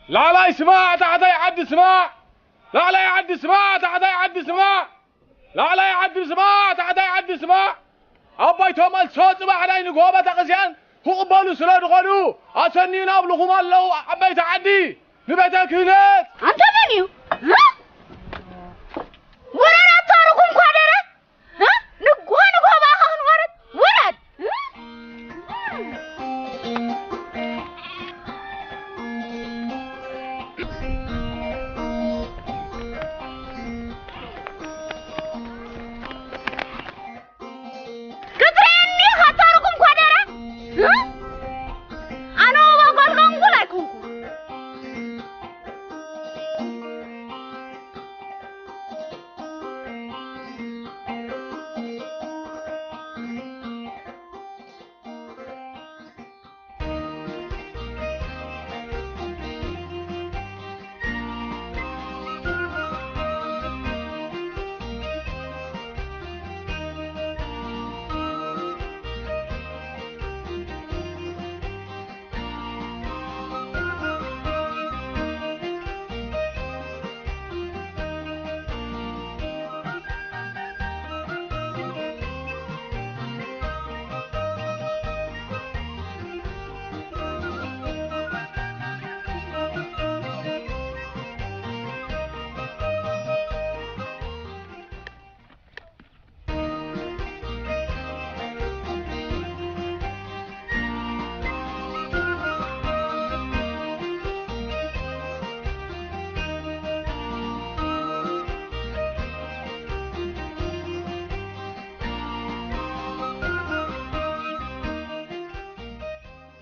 لا لا اسمع تعدي عد اسمع لا لا يعد اسمع تعدي عد اسمع لا لا يعد اسمع تعدي عد اسمع أبيتهم الصوت ما حدا ينقوبة تقسيان هو قبلوا سلا دخلوا أسنين أبلغهم الله أبيت عدي نبيت كينات أنت منيو ها ولا نطاركم قادرة ها نقوبة أخذ ورد ورد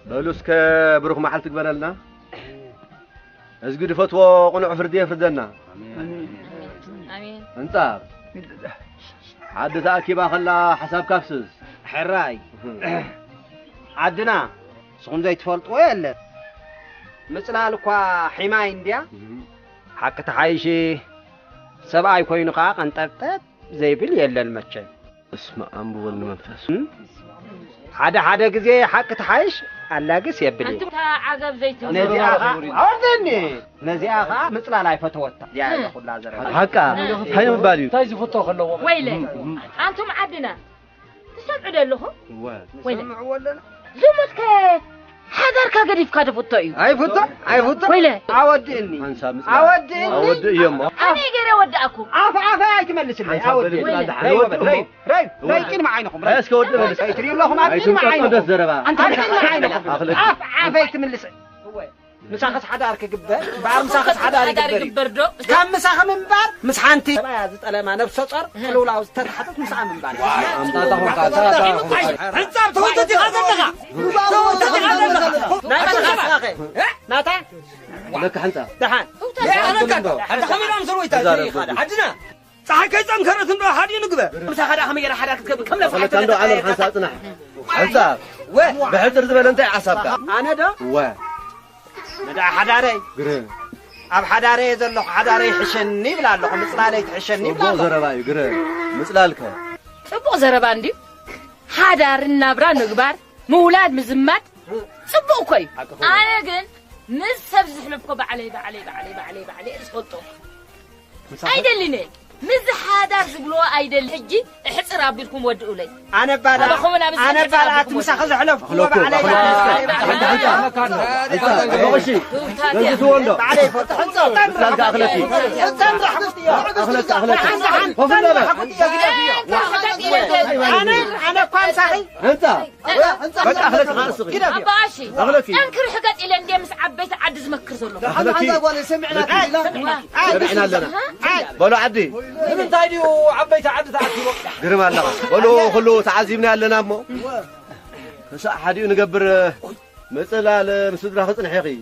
لولوس كبروك محل تقبل لنا أزقد فتوى قنوع فردية فردنا آمين أنت عد تأكي باخلا حساب كافسس حراي عدنا سخون زي تفلط ويلا مثلا لكوا حماية انديا حق تحايشي سبعة يكوين قاق انتبتت زي بل يلا المتشي اسمع أنبو والمنفس حدا قزي حق تحايش علاقس يبلي أنتم عقب زيتون نزياخا مثلا لا يفتوتا يا كلها زرع حقا هاي من بالي تايز فتو خلوه ويلي أنتم عدنا تسمعوا لهم ويلي ولا زمتك حذرك قريب كذا فتو اي فتو ويلي عودني عودني يما أنا غير أودعكم عافا تملس لي عودني راي كين معينكم راي اسكو ودنا تريم لهم عادين معينكم انت معينكم عافا تملس مساخس حدارك قبل بعر مساخس حدارك قبردو كم مساخ من بار مسحانتي يا زطلما نفس صقر قلولا تتحطت مسح من بار امطاطهم قاطا انت توتتي غزلها ناتا لك انت دحان حتى خمير امسروي تاجي حدنا صح كيصم كرت ندو حدي نغبه مساخ خمير حداك كم لا فلت عنده عالم حساطنا حساب بحضر زبل انت عصبك انا ده ندا حداري قري اب حداري زلق حداري حشني بلا لكم مصلالي تحشني بلا زرباي قري مصلالك صبو زربا اندي حدارنا برا نغبار مولاد مزمات صبو كوي انا كن مس سبز حلفكو بعلي اسقطو ايدلني مز حدار زبلو ايدل حجي احصر ابيكم ودؤ لي انا بالات مسخ حلف هو بعلي غشي لازم وندو علي فتح مصلالك اخلتي انا كان صحي انت بس اخلتي خاصك اباشي اخلتي انكر حقت الى اندي مس عبيت عد زمكر زلو اخلتي سمعنا سمعنا لنا بلو عدي من تايديو عبيت عد تعتيو قرم الله بلو كله تعزيمنا لنا امو سا حديو نقبر مصلال مسدرا خصن حقي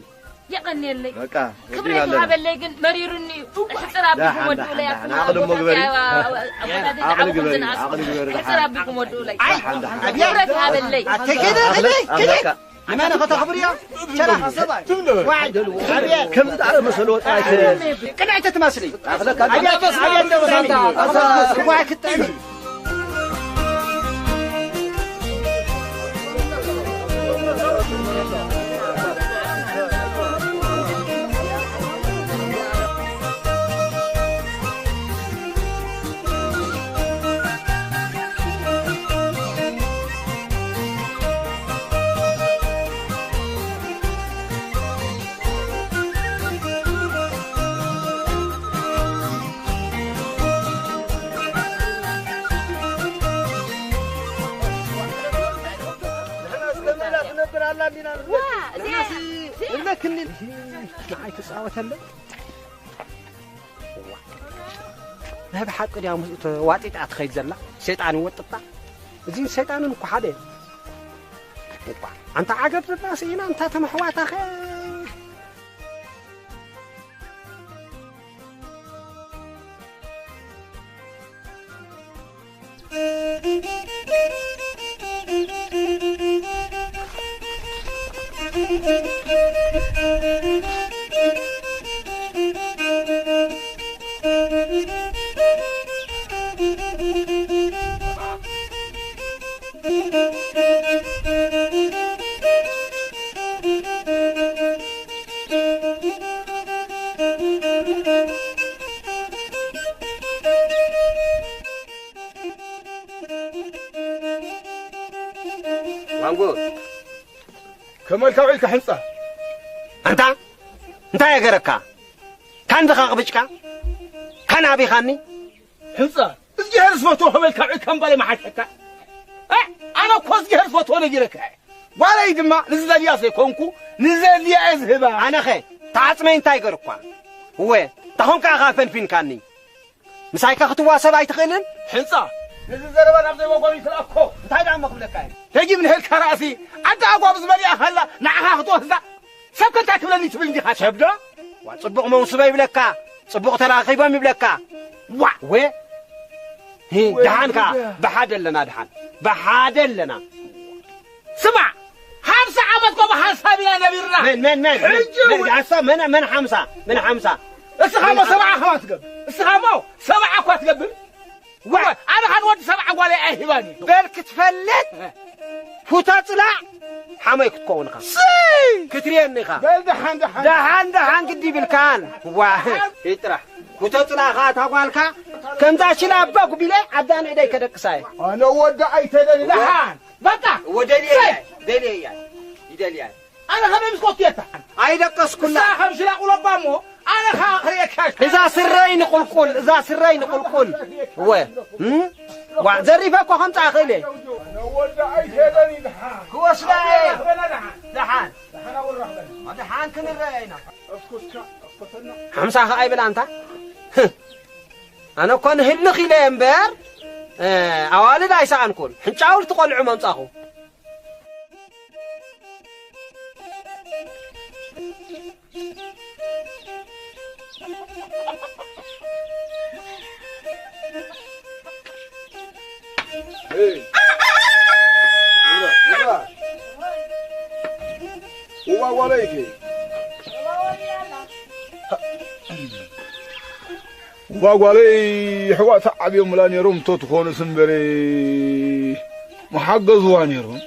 يقني لي بقى كبرت هذا اللي قن مريرني احتراب بكم ودوا لي انا عقل مغبري عقل بكم ودوا لي كبرت هذا اللي كده انا فتخبريا شرح صباي واحد كم تعرف مسلو قنعت تماسلي اخلك ابيض واحد الثاني عندنا ناسي نلكني معي تساوتله هذا حق اليوم واطيت اتخيل زلا شيطان يوططا زين شيطان انكو حدا انت عجب الناس هنا انت تمحوات اخي كمال كوعيك حنصة انت يا جركا كان دقاق بشكا كان ابي خاني حنصة ازجي هرسوتو كمال كوعيك كم بالي ما حشكا انا كوز ازجي هرسوتو نجيرك ولا يدما نزل يا سيكونكو نزل يا ازهبا انا خي تعصمي انت يغرقوا هو تهون كغافن فين كاني مسايكا خطوا سبعي تخيلن حنصة نزل زربان عبد المقوم يسرقكو انت دعمك بلكاي تجي من هيك راسي انت اقوى بزبالي اخلا نعها خطوه ذا سبك انت تبلني تبل دي خشبدا وصبق موسبه يبلكا صبق تراخيبم يبلكا و هي دحانكا بحادلنا دحان بحادلنا سمع 5 عمت كو بحسابي يا نبيرنا من حساب من 5 استخامو 7 خمس قبل استخامو 7 اكو تقبل انا هنودي 7 ولا اهباني بالك تفلت فوتا طلع حمايك تكون خا كتريني خا قال دحان قدي بالكان واحد يطرح فوتا طلع خا تقالكا كم تاشيل اباك بيلي عدان ايدي كدقساي انا ودعي تدري دحان بقى دلي انا خليني مسكوت يتحن ايدقس كلها صاحب شلا قلبامو انا خاخريك اذا سرين قلقل هو وزريفك وخمس اخيله انا ودعي تدري دحان هو شلاي دحان اقول رحبنا دحان كن راينا اسكتنا 5 خاي بلا انت انا كون هلخ الى امبر اوالد ايسانكون حنጫውል تقلعوا ممصاخو واغوالي حوا تعب يوم لا نيروم تخون سنبري محجز وانيروم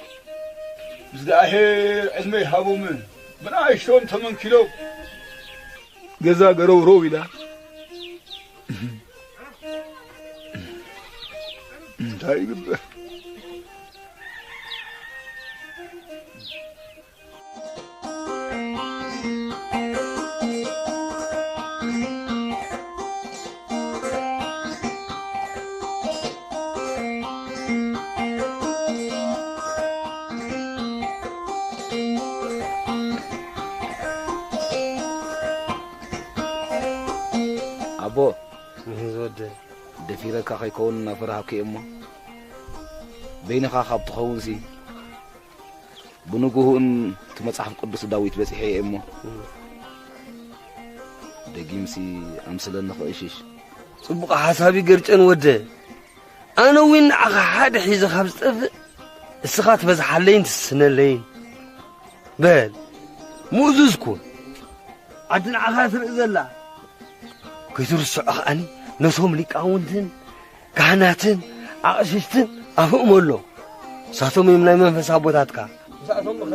زداهر عزمي هابو من بنايشون 8 كيلو جزا غرو رويلا طيب أبو زود دفيرك أخي كون نفرها كيمو بين خاخب تخونسي بنوجهن تمسح قدس داويت بس حي أمه دقيمسي أمثلنا خايشش صبق حسابي قرشن وده أنا وين أحد حيز خمس السخات بس حلين السنة لين بل مو زوزكون عدنا عخاثر إذا لا كيتور السعق أني نسهم ليك أونتن كهناتن عقششتن أفهم له ساتهم يملا منفس أبوتاتك ساتهم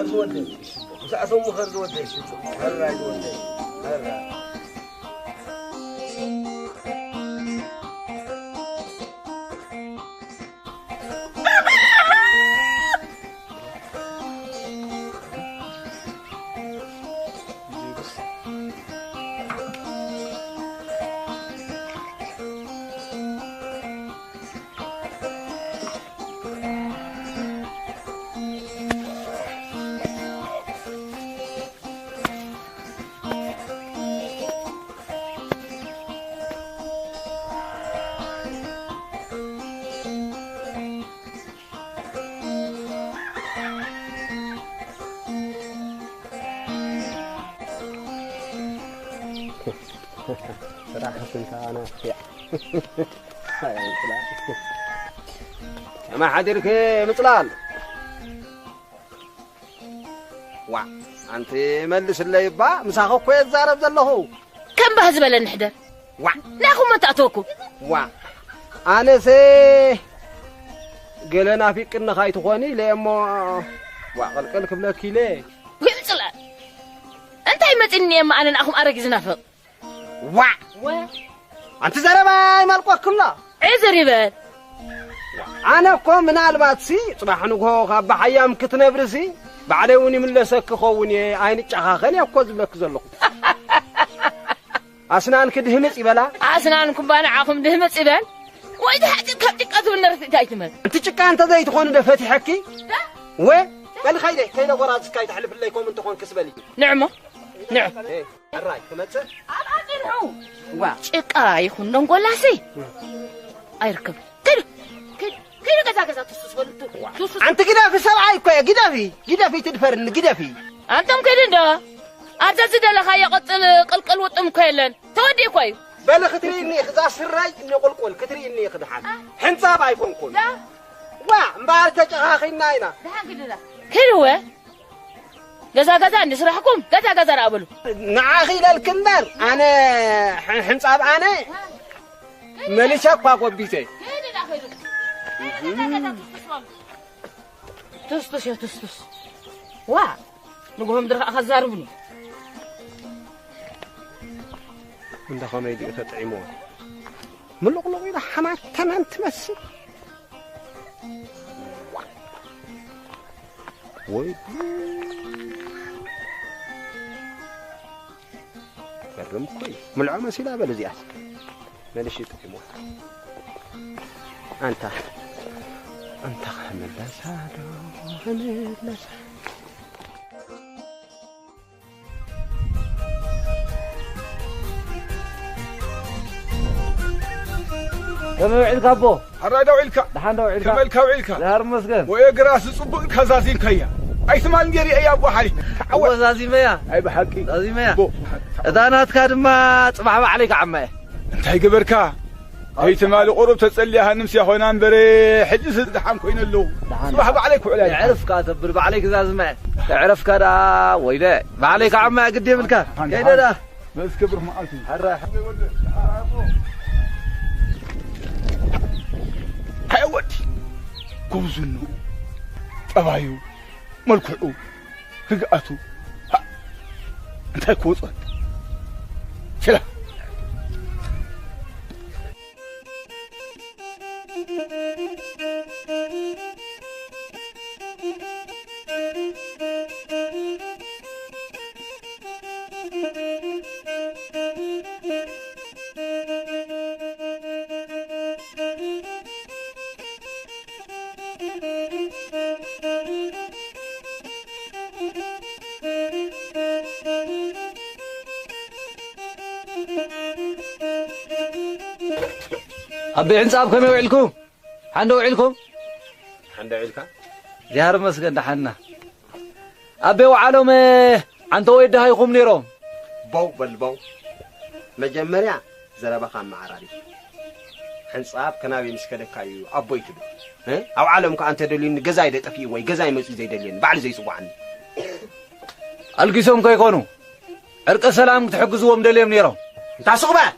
خرج ودي هلا صراحة كنت أنا ما حديرك مطلال وا أنت ملس اللي يبا مساخو كويس زارب زلهو كم بهزب لنا نحضر وا ناخو ما تعطوكم وا أنا سي قلنا في كنا خايت خواني لأمو وا قلقلك بلاكي ليه ويمصلا أنت يمتني أما أنا أخم أرجز نافق وا أنت زرباي مالكوكم لا عزر يبال أنا كم من الباتسي صباح نقول خاب حيام كتنبرسي بعدوني من لسك خووني عيني تشخاخني أكوز لك زلق أسنان كدهمت يبلا أسنانكم بانا عاكم دهمت يبال وإذا حتى كبتك أذون نرث تايتمل أنت تشكا أنت زي تكون دفتي حكي قال خيلي كيلا ورا سكاي تحلف الله يكون أنت تكون كسبلي نعمة نعم إيه الراي كمتسه أبغى وا شكا يكون نقول لاسي أيركب كيلو كذا تسوس أنت كده في سبعة كوي كده في تدفرن كده في أنتم كده أرتزد لك هيا قلقل وطم كيلن تودي كوي بلا ختري إني خذا سراي إني قلقل ختري إني خذ حال حنصاب أيكون كل لا وا مبارك تجاخي ناينا كيلو جزا عندي سرحكم جزا رابلو نعاخي للكندر أنا حنصاب أنا مليشة قاقو بيتي تس وا نقولهم درخ أخزاربني من دخل ما يدي تطعمون من لقلق إذا حمات تمام تمسك وي فرم كوي من العمى سلا بلزياس ماليش يطعمون أنت خمل لسادو كم وعيلك أبو؟ حرادا وعيلك دحان وعيلك كملك وعيلك زهر مسكن ويقراس صبق كزازين كيا أي ثمان جري أي أبو حالي أبو زازين ميا أي بحقي زازين ميا إذا أنا أتكاد ما تصبح عليك عمي أنت هاي قبركا هاي ثمال قرب تسأليها نمسي أخونا بري حجز دحام كوين اللو صباح عليك وعليك يعرف كاتب بعليك زازين ميا يعرف كذا ويدا بعليك عمي قديم الكا كيدا ده بس كبر ما ألفي حرا حيوتي كوزنو أبايو ملكو هجأتو أنت كوزن شلا أبي عنصاب كم يوعلكم؟ حنا وعلكم؟ حنا وعلك؟ زهر مسكن دحنا أبي وعلم أنت ويد هاي قوم نيرهم بو مجمريا زربا خان معراري حنصاب كنابي مسكلك كايو أبوي تدو أو عالمك أنت دلين جزاي ده تفي وي جزاي مسوي زي دلين بعد زي سبوعني القسم كي يكونوا عرق سلام تحجزوهم دليم نيرهم تاسقبا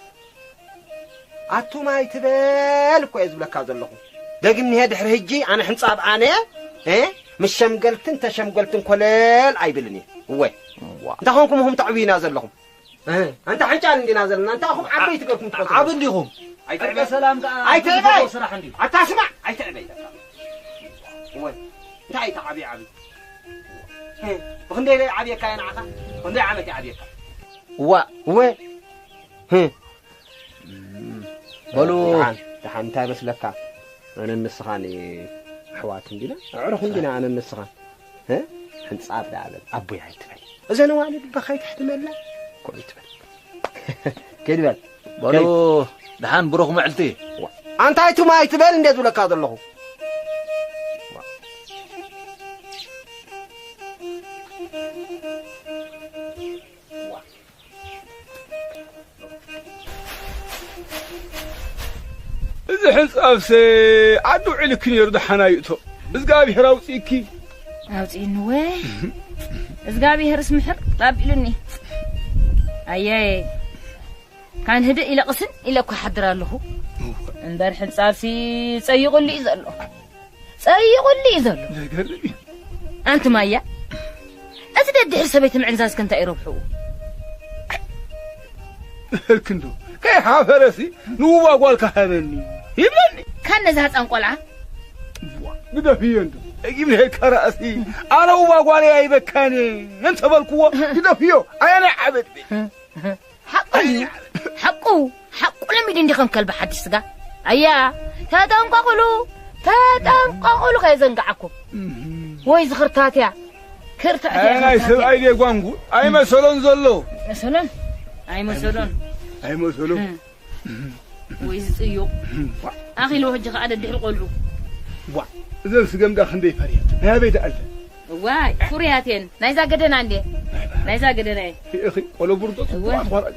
أتو ما يتبال كويس بلك هذا اللهم دقني هاد حرهجي أنا حنصاب أنا مش شمقلتن تشمقلتن كلال عيبلني هو أنت خونكم هم تعبين هذا اللهم أنت حنجان عندي نازلنا أنت أخوك عبيت قلتم تقول عبد ليهم عرق سلام أي تعبي صراحة عندي أتسمع أي تعبي هو تعي تعبي عبي وخندي عبي كاين عقا خندي عمتي عبي هو بلو دحان تاي بس لك أنا النسخاني حوات عندنا عرف عندنا أنا النسخان حنت صعب على أبوي هاي تبل إذا أنا وانا بخاي تحت ملا كوي تبل كده بلو دحان بروح معلتي أنت هاي تو ما هاي تبل إندي أقول لك هذا الله إذا أفسي عدو عليك يرد حنايته إزقابي هراوتيكي أوتين وين إزقابي هرس محر طاب إلني أيه كان هدأ إلى قسن إلى كحضر له انبر حنصافي سيقول لي إذا له سيقول لي إذا له أنت مايا أتدد حسابيت معنزاز كنت يروحوا كندو كي حافرسي نوبا قول كهبني يبلني كان نزهت أنقلعة بدا في يندو اجيب لي هيك راسي انا وما قال يا يبكاني انت بالقوه بدا فيه انا عبد حقه لم يدين كم كلب حد سقا ايا تدنققلو كاي زنقعكم وي زخرتاتيا كرتاتيا انا يسب ايدي غانغو اي مسلون زلو مسلون اي مسلون وي زيو اخي لو هجخ عدد القلو وا إذا سجم ده خندي فريات يا بيت ألف واي فرياتين نايزا قدنا عندي نايزا قدنا يا أخي ولا برضو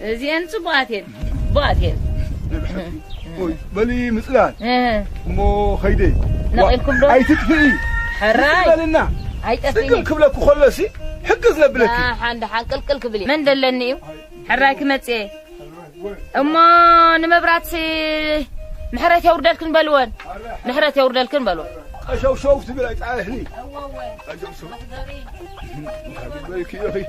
زين سبعتين باتين بلي مثلان مو خيدي نقلكم دو أي تدفئي حراي لنا أي تدفئي تقلكم لك وخلصي حقزنا بلكي حند حنقلكل كبلي من دلني حراي كمتي أما نمبراتي محرات يوردالكن بالوان محرات يوردالكن بالوان شوف تقول تعال هني شوف بالك يا اخي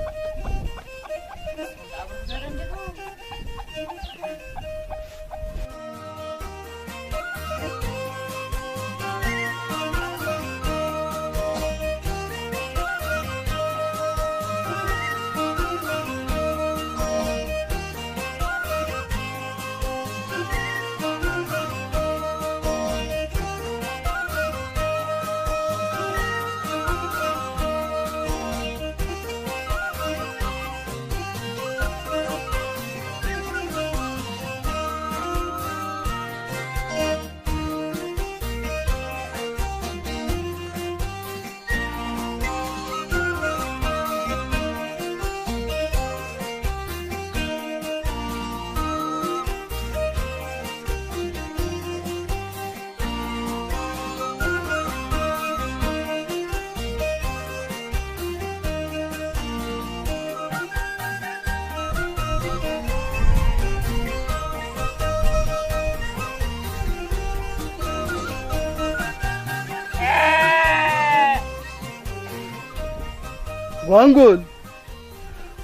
وانقول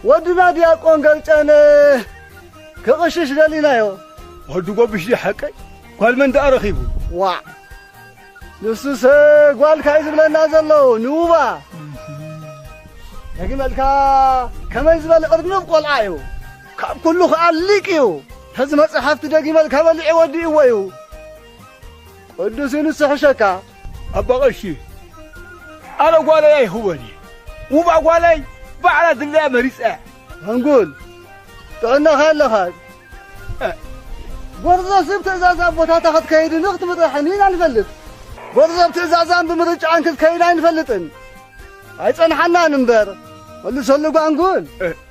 ودنا دياقون قلچانه كقشش دلينا يو ودو قبش دي حقي قال من دا رخيبو وا نسوس قال كايز بلنا زلو نوبا لكن ملكا كما يزبل ارنب قلعيو كاب كله خاليقيو هز مصحفت دغي ملكا بلعي ودي ويو قدسين الصحشكا ابغشي انا قال يا هوني وما قالي بعد دلله مريسه هنقول تعنا خلخات برضه سبت ازازا بوتا تاخذ كيد نخت مطحنين انفلط برضه بتزازان بمرج عنك كيد انفلطن اي صنحنا نمبر ولا سلو قانقول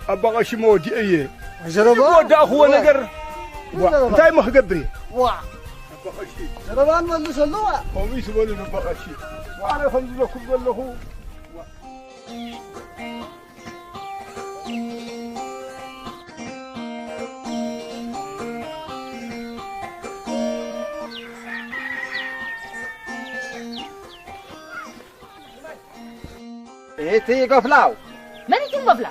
ابغى شي مودي ايه جربا ودي اخو نجر انتي ما خبري وا ابغى شي جربان ولا سلو قومي سبولي ابغى شي وانا خلي لكم والله إيتي قفلاو من يتم قفلا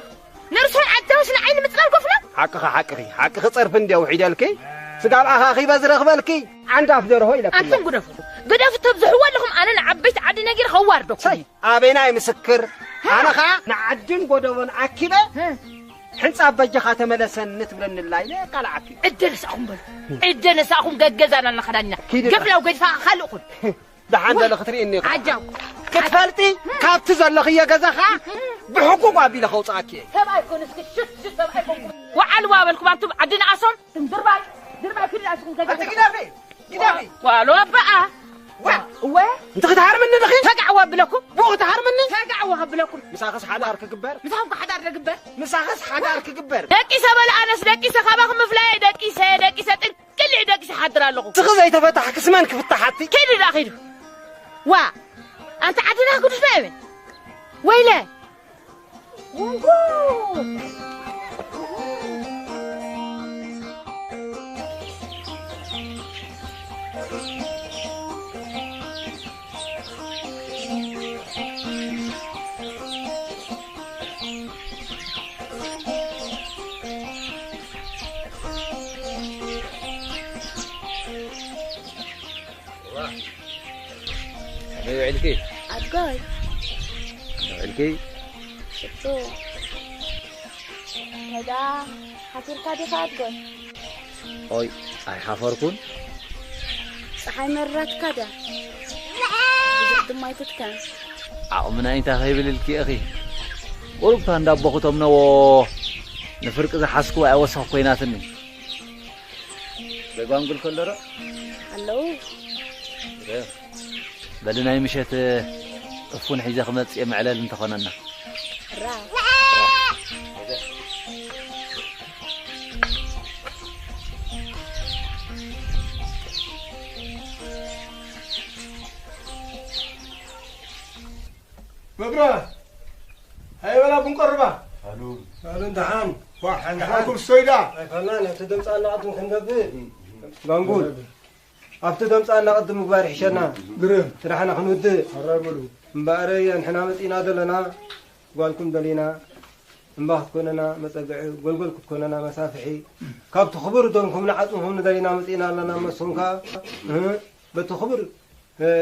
نرسل عدوش العين مثل قفلا حقك صرف اندي وحيد لكي سقال اخي بزرخ بالكي عند افدره الى كله انتم قدف تبزحوا لهم انا نعبيت عدي نجير خواردو سي ابينا مسكر انا خا نعدن قدون عكبه حنصاب بجخا تملسن نتبلن الله قلعتي ادنساكم دجزانا نخدنا قفلاو قد خلقوا دحان لختري اني عجاو كتفلتي كابت زلخ يا غزخا بحقوق ابي لخوصاكي سبعي كون شت سبعي كون وعلوا بالكم انتم عدنا اصلا درباي كل اسكم كذا انت قدافي والو بقى وا انت تهار مني دخي فقعوا بلكم بو تهار مني فقعوا بلكم مساخس حدار كقبر مساخس حدار كقبر مساخس حدار كقبر دقي سبل انس دقي سخابكم مفلاي دقي سه تنكل بلع دقس حضر لكم تخزي تفتح كسمان كفتحتي كيدو داخيدو وا أنت عدنا كنت فاهم ويلا علكي أتقول علكي شتو هذا حفر كادي فاتقول أي أي حفركون صحي مرات كذا بجد ما يتكلم عمنا أنت خيبل الكي أخي وربط عند أبوك تمنو نفرق إذا حسكوا أوسخ كويناتني بقى نقول كل رأ هلو بلنا يمشيت أفون حيزة خمسة أيام على اللي انتخننا مبروك هاي ولا بنقربه قالوا امتحان واحد حالكم السويداء اي فنان تدمص أنا قدم خنقبل بنقول أبت دمص أنا قدم مبارح شنا قرب ترحنا خنود قربلو مباري نحنا متينا دلنا قالكم دلينا مباخ كوننا مصقعي قلقل كوننا مسافحي كاب تخبر دونكم نعطوهم دلينا متينا لنا مسونكا بتخبر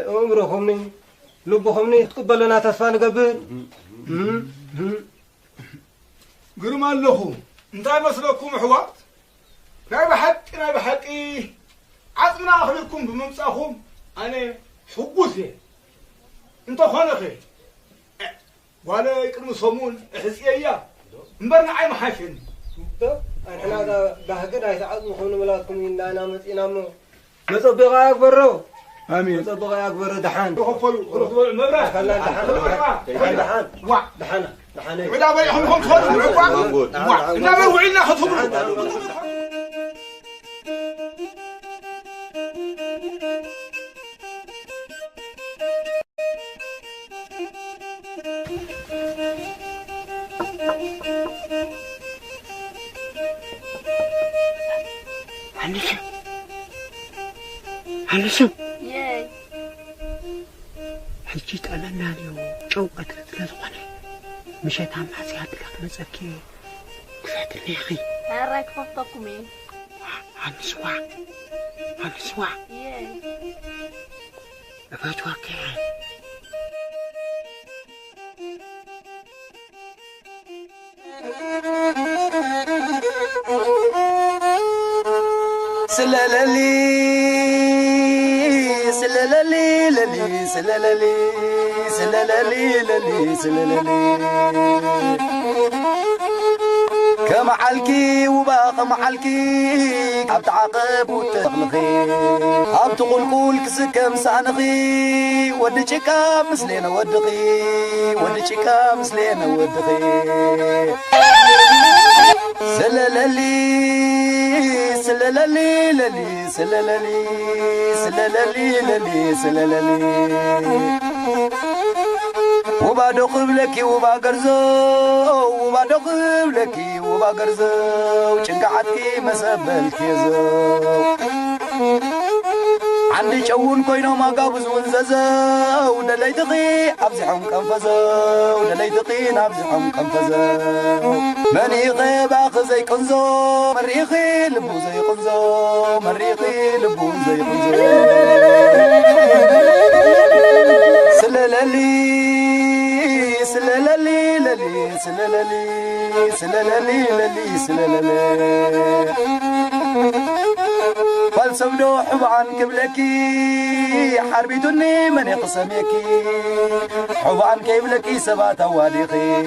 عمركم لبخم تقبلنا تسفى نقبل قرم اللخو انتاي مسلكم حوات ناي بحقي عزمنا أخبركم بممساخم أنا حبوثي انت خانخي ولا يكرم صمون حسيا مبرنا عي محافين احنا هذا بهقنا يتعظم خون ملاتكم إن أنا متينا مصبغا يكبروا آمين مصبغا يكبروا دحان خلصوا المبرا خلنا دحان دحان ولا بيحهم خلصوا إنما وعينا خطهم هلسم ياي حجيت أنا اليوم شوقت لزقني مشيت عم حسيات لك نزكي كفات لي أخي هراك فطكم ايه عن سوا ياي أفات واقعي سلالي سلالي للي سلالي سلالي للي سلالي كم حالكي وباق محالكي عبد عقب وتخلقي عبد قول كسكم سانخي ودشكا مسلينا ودقي ودشكا مسلينا ودقي سلالي سلالي للي سلالي سلالي للي سلالي وبعد قبلك وبعد قبلك وبقرزو شنقعتكي مسبلك يزو عندي شون كوينو ما قابز ونززو دليتقي أبزحهم كنفزو دليتقي نبزحهم كنفزو مني غيب أخزي كنزو مريخي لبو زي قنزو مريخي لبو زي قنزو سلالي سلالي للي سلالي سلالي للي سلالي فالسودو حب عن قبلكي حربيتني من يقسميكي حب عن قبلكي سبات واديقي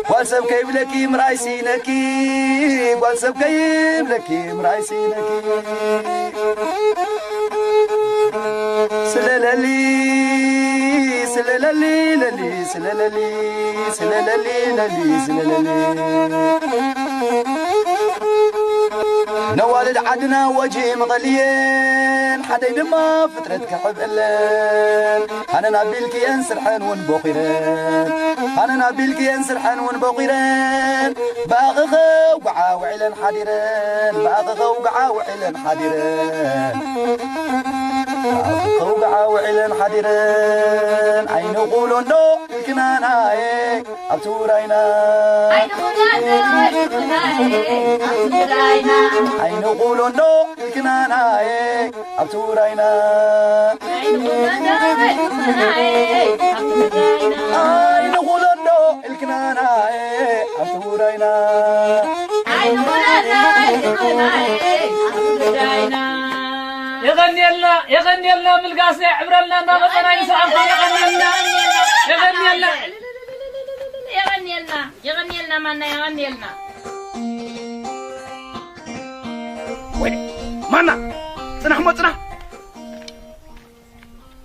والسب قبلكي مرايسينكي والسب قبلكي مرايسينكي سلالي سلالي للي سلالي سلالي للي سلالي نوالد عدنا وجه مغليين حدا يدما فترتك حبلن أنا نبيلك ينسرحن ونبوخيرن أنا نبيلك ينسرحن ونبوخيرن باغغ وقعا وعلن حديرن باغغ وقعا وعلن حديرن باغغ وقعا وعلن حديرن عين قولون دو الكنانا أبتورينا عين قولون عين قولون دو الكنانا أبتورينا عين قولون دو الكنانا أبتورينا يغني لنا من القاصي عبر لنا نبطنا يسعى يغني لنا منا يغني لنا وين مانا صنح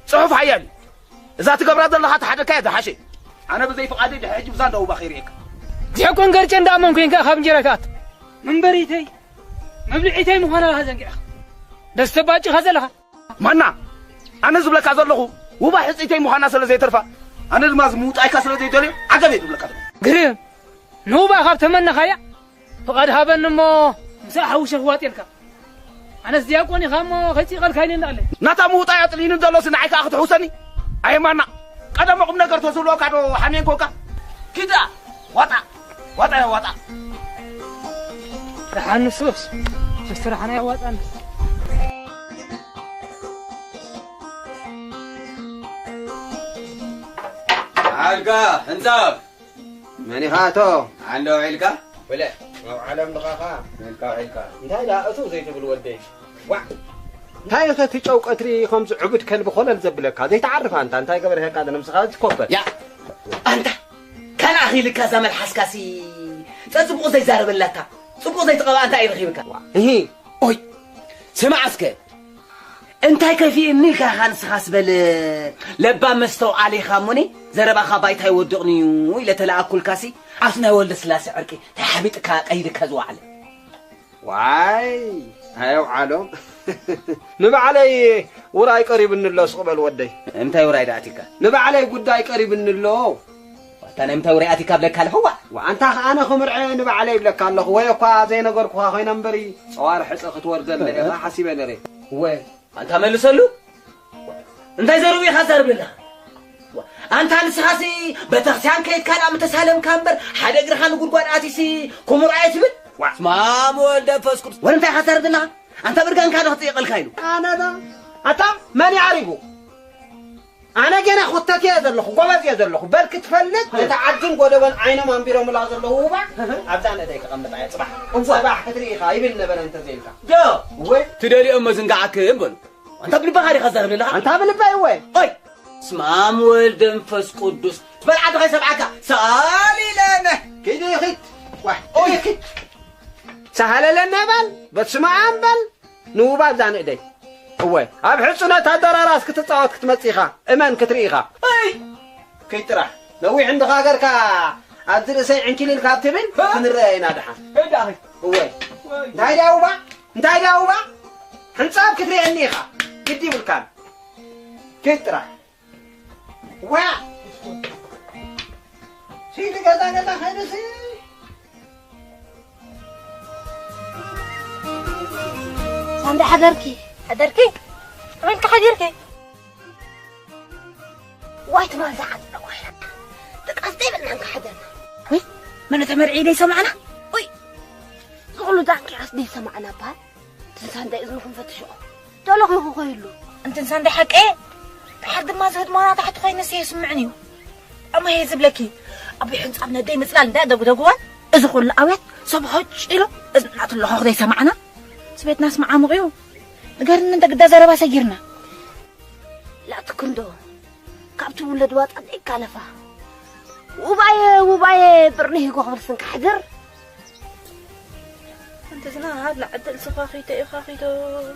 صحف حيالي إذا تقبرات الله حتى كذا حشي أنا بزي فقادي ده حجب زان ده وبخيرك تيكون قرجن دا ممكن كخاب جركات من بريتي مبلعيتي مهنا هذا يا أخي دستباج خزلها مانا أنا زبلك أزرله وبحسيتي مهنا سلا زي ترفع أنا المزموت أي كسر زي تولي عجبت زبلك هذا قريب نوبا خاب تمنى خيا فقد هابن مو مساحة وشهوات يلك أنا زياقوني خام خيتي قال كاينين عليه نتا موت أي أطلين دلوا سنعيك أخذ حسني أي مانا قدام قمنا قرطو سلوا كانوا حنين كوكا كده وطا رح نصوص شفتر حنا وطن عالقا انت ماني خاتو عنده عيلكا ولا عالم دقاقا عيلكا انتهي لا أسو زي تقول ودي وا انتهي تتشوق أتري خمس عبد كلب خلل زبلك هذا يتعرف انت قبل هيك هذا نمسخات تكبر يا انت كان اخي لك زمن حسكاسي تصبقوا زي زارب لك صبقوا زي تقبا انت اي رخيبك ايه اوي سمع اسك انت كيف اني كان سخاسبل لبا مستو علي خاموني زربا خبايت هيودقني الى تلاكل كاسي عفنا ولد سلاسي عركي تحبيتك قيدك زوعل واي هاو عالم نبع علي وراي قريب من الله صقبل ودي امتى وراي داتك نبع علي قداي قريب من الله انا امتى ورياتك بلك هو وانت انا خمرعي نبع علي بلك الله ويقا زي نغرك خوينا نبري صوارح حصخت وردل ما حسيبه نري وين انت ملسلو انت زروي خزر بنا انت انساسي بتخسان كيت كان ام تسالم كامبر حدا غرخان غرغان اتيسي كمرعي تبل ما مولد فسكر وانت خسر بنا انت برغان كان تطيق الخيل انا دا اتا ماني عارفو انا جينا خطتي يا زلخو غبز يا زلخو برك تفلت يتعجن غدبن عينه مانبيرو ملازلو وبا ابزان اديك قمت عي صباح صباح كتري خايبن نبل انت زينك يا وي تدري ام زنقعك بل انت بالبخاري خزر بنا انت بالباي وي اي اسمع مولد منفس قدوس بلعت غير سبعك سالي لنا كده يا خيت واحد اوي كده سهل لنا بل بتسمع بل نوبا زان ايدي هو اب حصنا تهدر راسك تتصاوت كتمصيخا امان كتريخا اي كيترح لو عندك غيرك ادري سي عنكي لك كابتبن كنرينا دحا هدا هو انتي داوبا حنصاب كتري انيخا كدي بالكان كيترح وا سيدي غدا خيرسي ساندي حضركي وينك حضركي وايت ما زعل وينك تقصدي بنك حضرنا وي من تمرعي لي سمعنا وي قولوا دانك قصدي سمعنا بال ساندي اذنكم فتشوا تلقوا خيلو انت ساندي حق ايه حد ما زهد ما تحت خينس يسمعني اما هي زبلكي ابي حنص ابنا داي مسلال دا دغدغوا اذا كل اويت صبحوج الو اذنات الله خدي سمعنا سبيت ناس مع مغيو نقرن انت قد زربا سيرنا لا تكندو كابتو ولد واط قد كالفا وباي برنيه كو خبرسن كحدر انت زنا هاد لعدل سخاخيته اخاخيته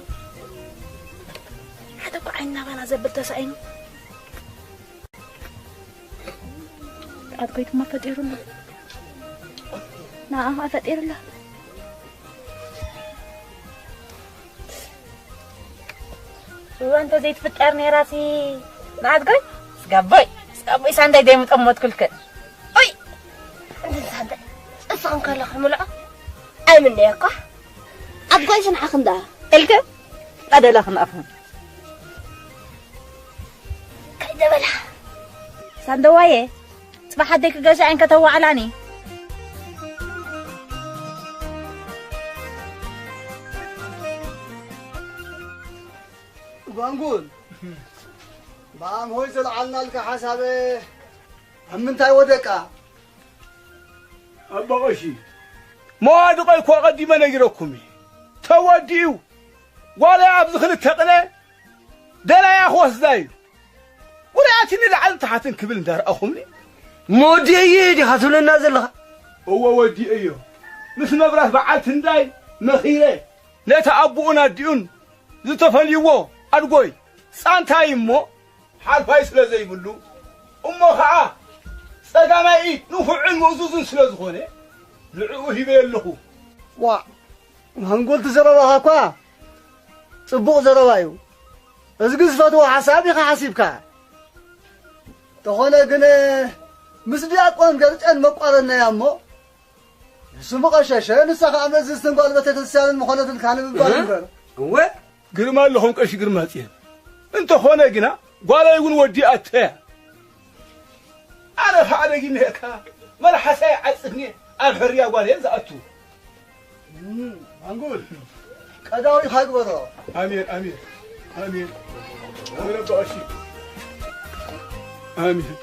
حتى عيننا بنا زبلت سعين أبغيت ما فتير الله نعم فتير الله وأنت زي تفكرني راسي ما تقول سقبي ساندي دايما تقمط كل كل أي أنت صدق أصلاً كله خملة أي من ياقة أتقول شن حقن ده إلك هذا لا خن أفهم كده بلا ساندوايه صباح هديك جاشا إنك تو علاني بانقول بام هو يزلعلنا لك حسابه هم انت ودقا أبا غشي ما أدقى كوا قديما نجركمي توديو ولا أبز خلت تقله دلا يا أخو زايو ورأتني لعل تحتن كبل دار أخومني مودي يدي خاتون النازل هو ودي أيوه مثل ما براه بعد تنداي مخيره لا تأبونا ديون زتفليوه أرجوي سانتاي مو حرفاي سلزي بلو أمه خا سجامي نفعل موزوز سلزخونه لعوه بيله وا هنقول تزربها كوا صبوق زربايو ازقز فتو حسابي حاسبك تخونه جنه مسدي أقوم قرطن مقارنة يا مو سمق شاشة نسخ عمز استنقال بتتسال مخالفة الكلام بالبار هو قرما لهم كش قرماتين انت هنا جنا قال يقول ودي أتى أنا فعل جنيك ما راح أسعدني الحرية قال ينزل أتو هنقول كداوي حق بضا آمين آمين آمين آمين أبو أشي آمين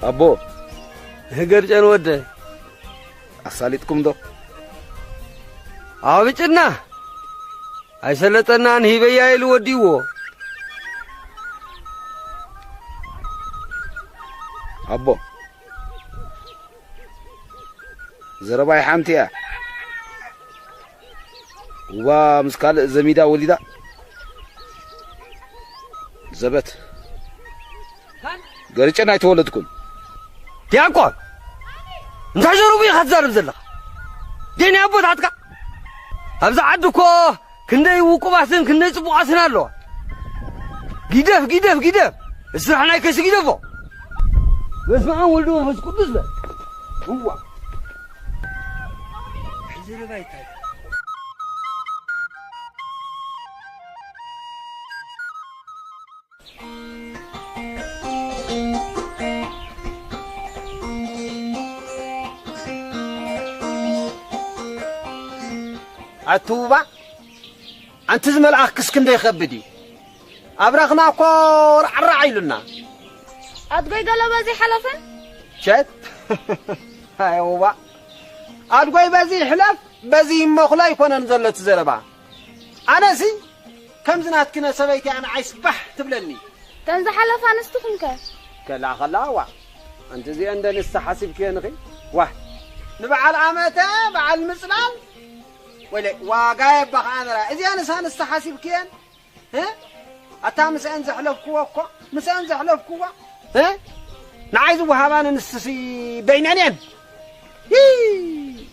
أبو هجرجان وده أصالتكم دو عابتنا أيسلتنا أن هبيا الوديو أبو زرباي حامتيا ومسكال زميدا وليدا زبت قريتنا يتولدكم تياكو انت جروبي خزار بزلخ ديني ابو تعتك ابز عدكو كندي وقباسن كندي صبوقاسن الله جدف اسرحنا كيس جدفو بس ما ولدو بس قدس له هو حزر بايتاي عتوبة أنت زمل أخكس كندا يخبدي أبرخنا كور عرعي لنا أتقول قالوا بزي حلفن شت هاي هو أتقول بزي حلف بزي مخلا يكون نزلت زربا أنا سي كم زنات كنا سبيتي أنا عايز بح تبلني تنزل حلف أنستكم كيف كلا خلاوا أنت زي عندنا استحاسب كينغي واحد نبع العامته مع المسلال ولا واقايب بخانرا إذا أنا سان استحاسب كين ها أتام سأنزح له كوا مسأنزح له كوا ها نعايز وهابان نستسي بينانين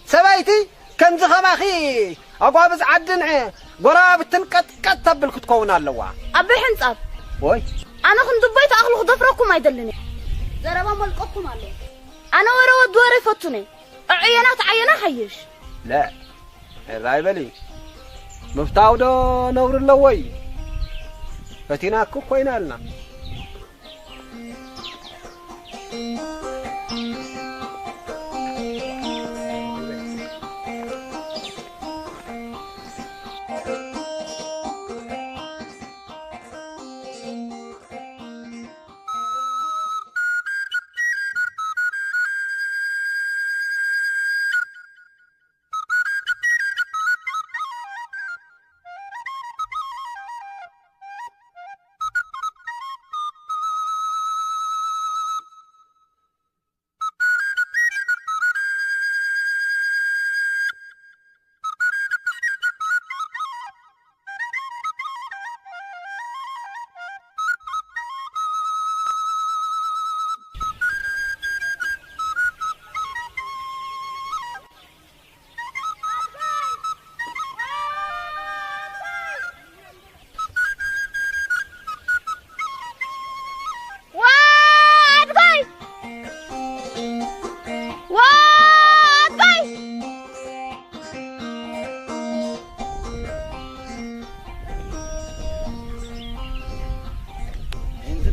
سبايتي كم زخم أخي أقوى عدن قراب تنقط تبل كتكون اللوا أبي حنصاب وي أنا كنت بيت أخلق ضفركم ما يدلني زربا ملقكم عليه أنا ورا ودوري فتني عينات حيش لا راي بلي مفتاو دو نور اللوي فتينا كو كوينا لنا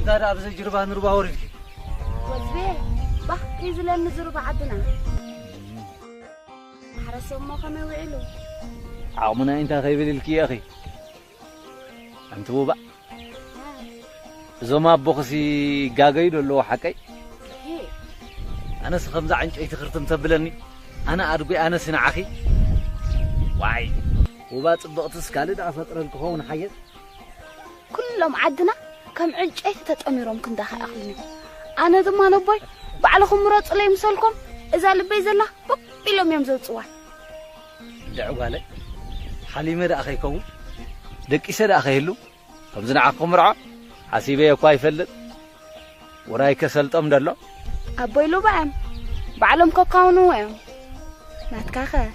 انت ابز جربا نربا ورد وزبي باه كيزلن نزرب عدنا حرسوا ما كانوا يوعلوا عمنا انت خيبل الكي يا اخي انت بوبا زما بوخسي غاغي دلو حقي انا سخمزه عنጭ يتخرتم تبلني انا اربي انا سنعخي واي وبا صبقتس كالد افطرن كون حيت كلهم عدنا كم عنጭ تطميرهم كندا اخلي انا زما نبوي بعلكم مرص لي مسلكم اذا لبي زلا بقيلهم يوم زوصوا دعوا علي حليمه دا اخيكم دقيسه دا اخيلو كمزنعكم مرعا حسيبه يكو يفلط وراي كسلطم دلو ابويلو بعم بعلم كوكاونو ويم ناتكاخه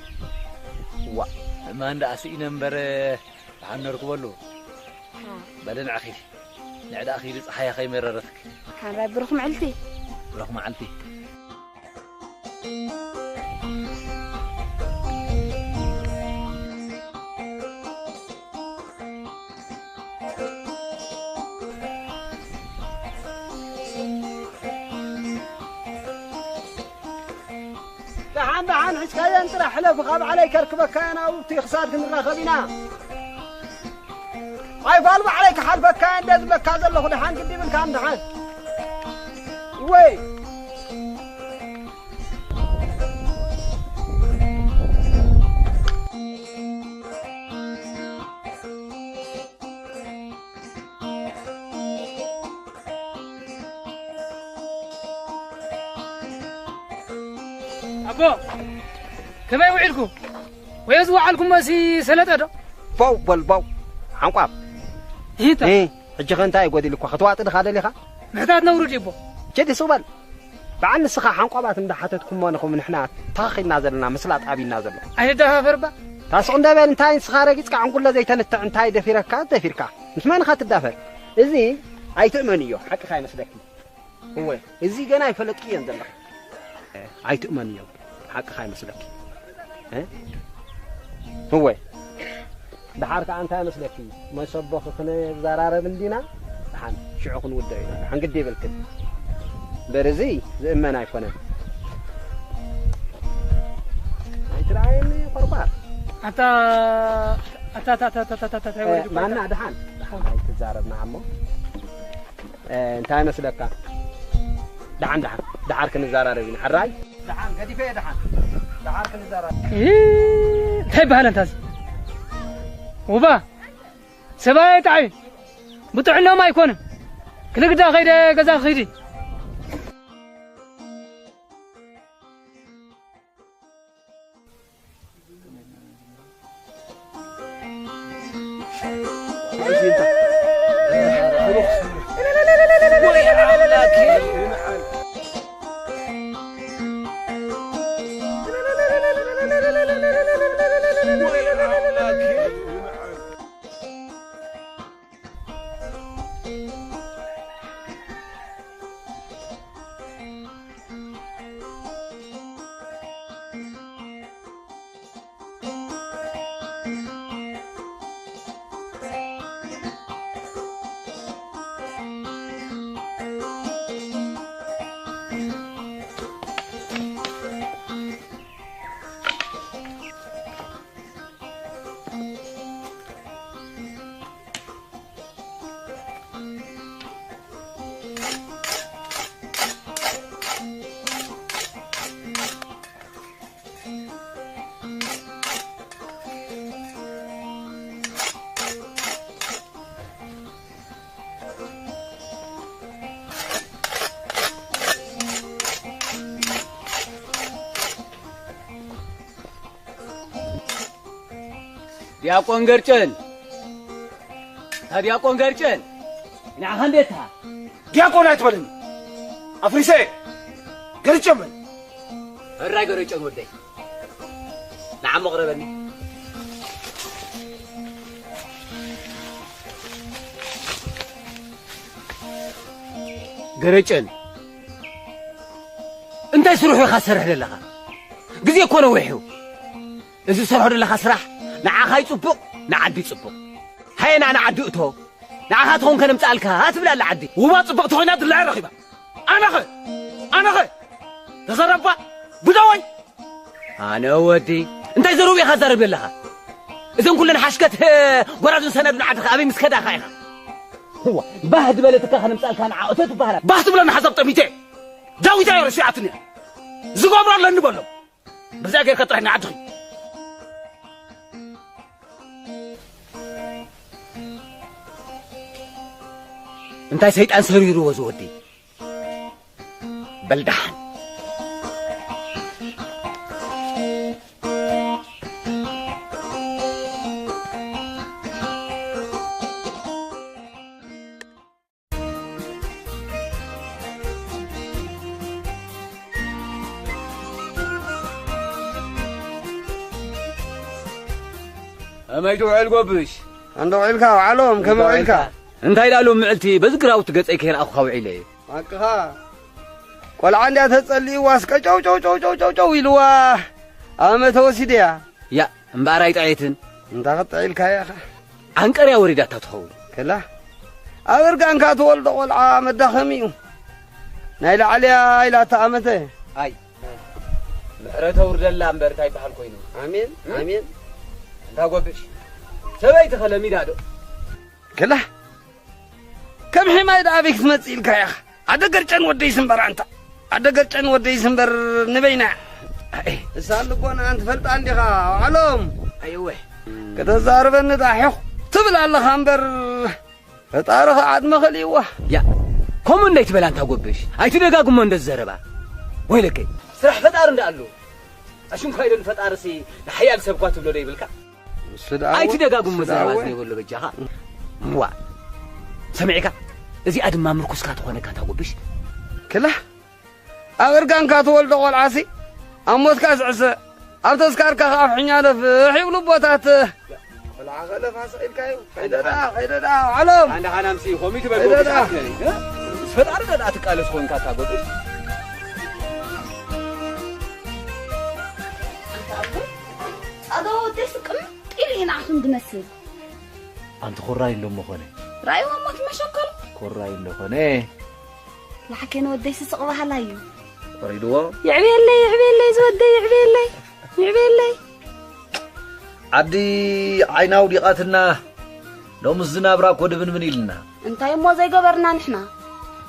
وا ما عند اسي نمبر حنركبلو بدن اخي نعد اخي صحيا خي مررتك كان راي بروح معلتي بروح معلتي دحان حسكايا انت رحله بخاب عليك ركبك انا وتخسارك نراخبينا اي بالو عليك حلفك اندز بك هذا له دحان قدي من كان دحان وي أبو كما يوعلكم ويزوع عليكم ماسي سلطة باو بالباو عنقاب هيتا ايه اجي خنتاي غودي لكو خطوات دخاده ليخا محتاج نورد يبو جدي سوبل بعن سخا عنقابات مدحتتكم ونكم نحنا تاخينا زلنا مسلات ابينا زلنا اي دافربا تاسو اندبل انتاي سخارغيص كان كل زي تنت انتاي دفيركا دفيركا مش ما نخات تدافر ازي ايتمنيو حق خاي مسلك هو ازي جنا يفلقي ينزل ايتمنيو حق خاي مسلك هو دحارك انت مسلك ما يصبخ خنا زرارب مدينه دحان شعوخن وداينا دحان قدي بالكد برزي زمنا يكون ايترايني قربار اتا معنا دحان هاي تزاربنا عمو انت مسلك دحان دحارك نزاراربين حراي دحان قدي في دحان دحارك نزارارب تحب هالنتاز وبا سباي تعي بطعنا ما يكون كل قدا خير غزا خيري دياقون قرچل دياقون قرچل انا خندتها دياقون اتبلني افريسه قرچمن الراي قرچن ودي نعم مقربني قرچل انت سروح خسرح لها غزي كونه وحو اذا سروح لها خسرح نعا خاي صبق نعدي صبق هاينا نعدي اتو نعها تكون كنم سألك هات بلا لعدي وما تصبق تخينات اللي رخيبة أنا خي تزربا بدوي أنا ودي أنت يزروا بي خزر بالله إذن كلنا حشكت قراد سند نعدك أبي مسكدا خايخة هو بهد بلتك خنم سألك أنا عقتت بهلا بحث بلا حسب طميتي داوي جاي رشيعتني زقابر الله نبلو بزاق كطرحنا عدخي انت سيد انسرير وزودي بلدحن أما يدوع القبش عنده عيلك وعلوم كم عيلك انت يلالو معلتي بذكر او تقصي كين اخو خوي لي اكها قال عندي تصلي واسك جو جو جو جو جو جو يلوا اما توسيديا يا امباراي طعيتن انت قطعيلك يا اخي عنقريا وريدا تتخول كلا أرجع كات ولد والع مدخميو نايل عليا إلى تأمته أي محرته ورد الله أمبرتاي بحال كوينو آمين آمين تاقوبش سبيت خلمي دادو كلا كم حماية أبيك تمثيلك يا أخ أدقر كان ودي سنبر أنت أدقر كان ودي سنبر نبينا سألقونا أنت فلت عندي خا علوم أيوه كتزارب النتاحيخ تبلع الله خامبر فتارخ عاد مخليوه يا كم نيت بلا أنت أقوبش أي تدقاكم من الزربة ويلك سرح فتار ندالو أشوم خير الفتار سي لحيال سبقات بلو دي بالك أي تدقاكم من الزربة يقول له بجاها موا سمعك إذا أدم ما مركز كات وانا كات أقوبش كله أغرقان كات ولد والعاسي أموت كاس عسى أبتذكر كخاف حنياله في حيولو بوتات العقل فاسئل كايو خيدا علم أنا هنمسي خومي تبغى تقول فتار ده أتكالس خوين كات أقوبش أدو تسكم إلي هنا عشان دمسل أنت خراي اللي مخوني رأي وامك مشكل خراي اللي خوني لحكينا ودي سسقبها لايو فريدوا يعبي لي زودي يعبي لي عدي عيناو ديقاتنا لو مزنا براك ودبن من إلنا انت يمو زي قبرنا نحنا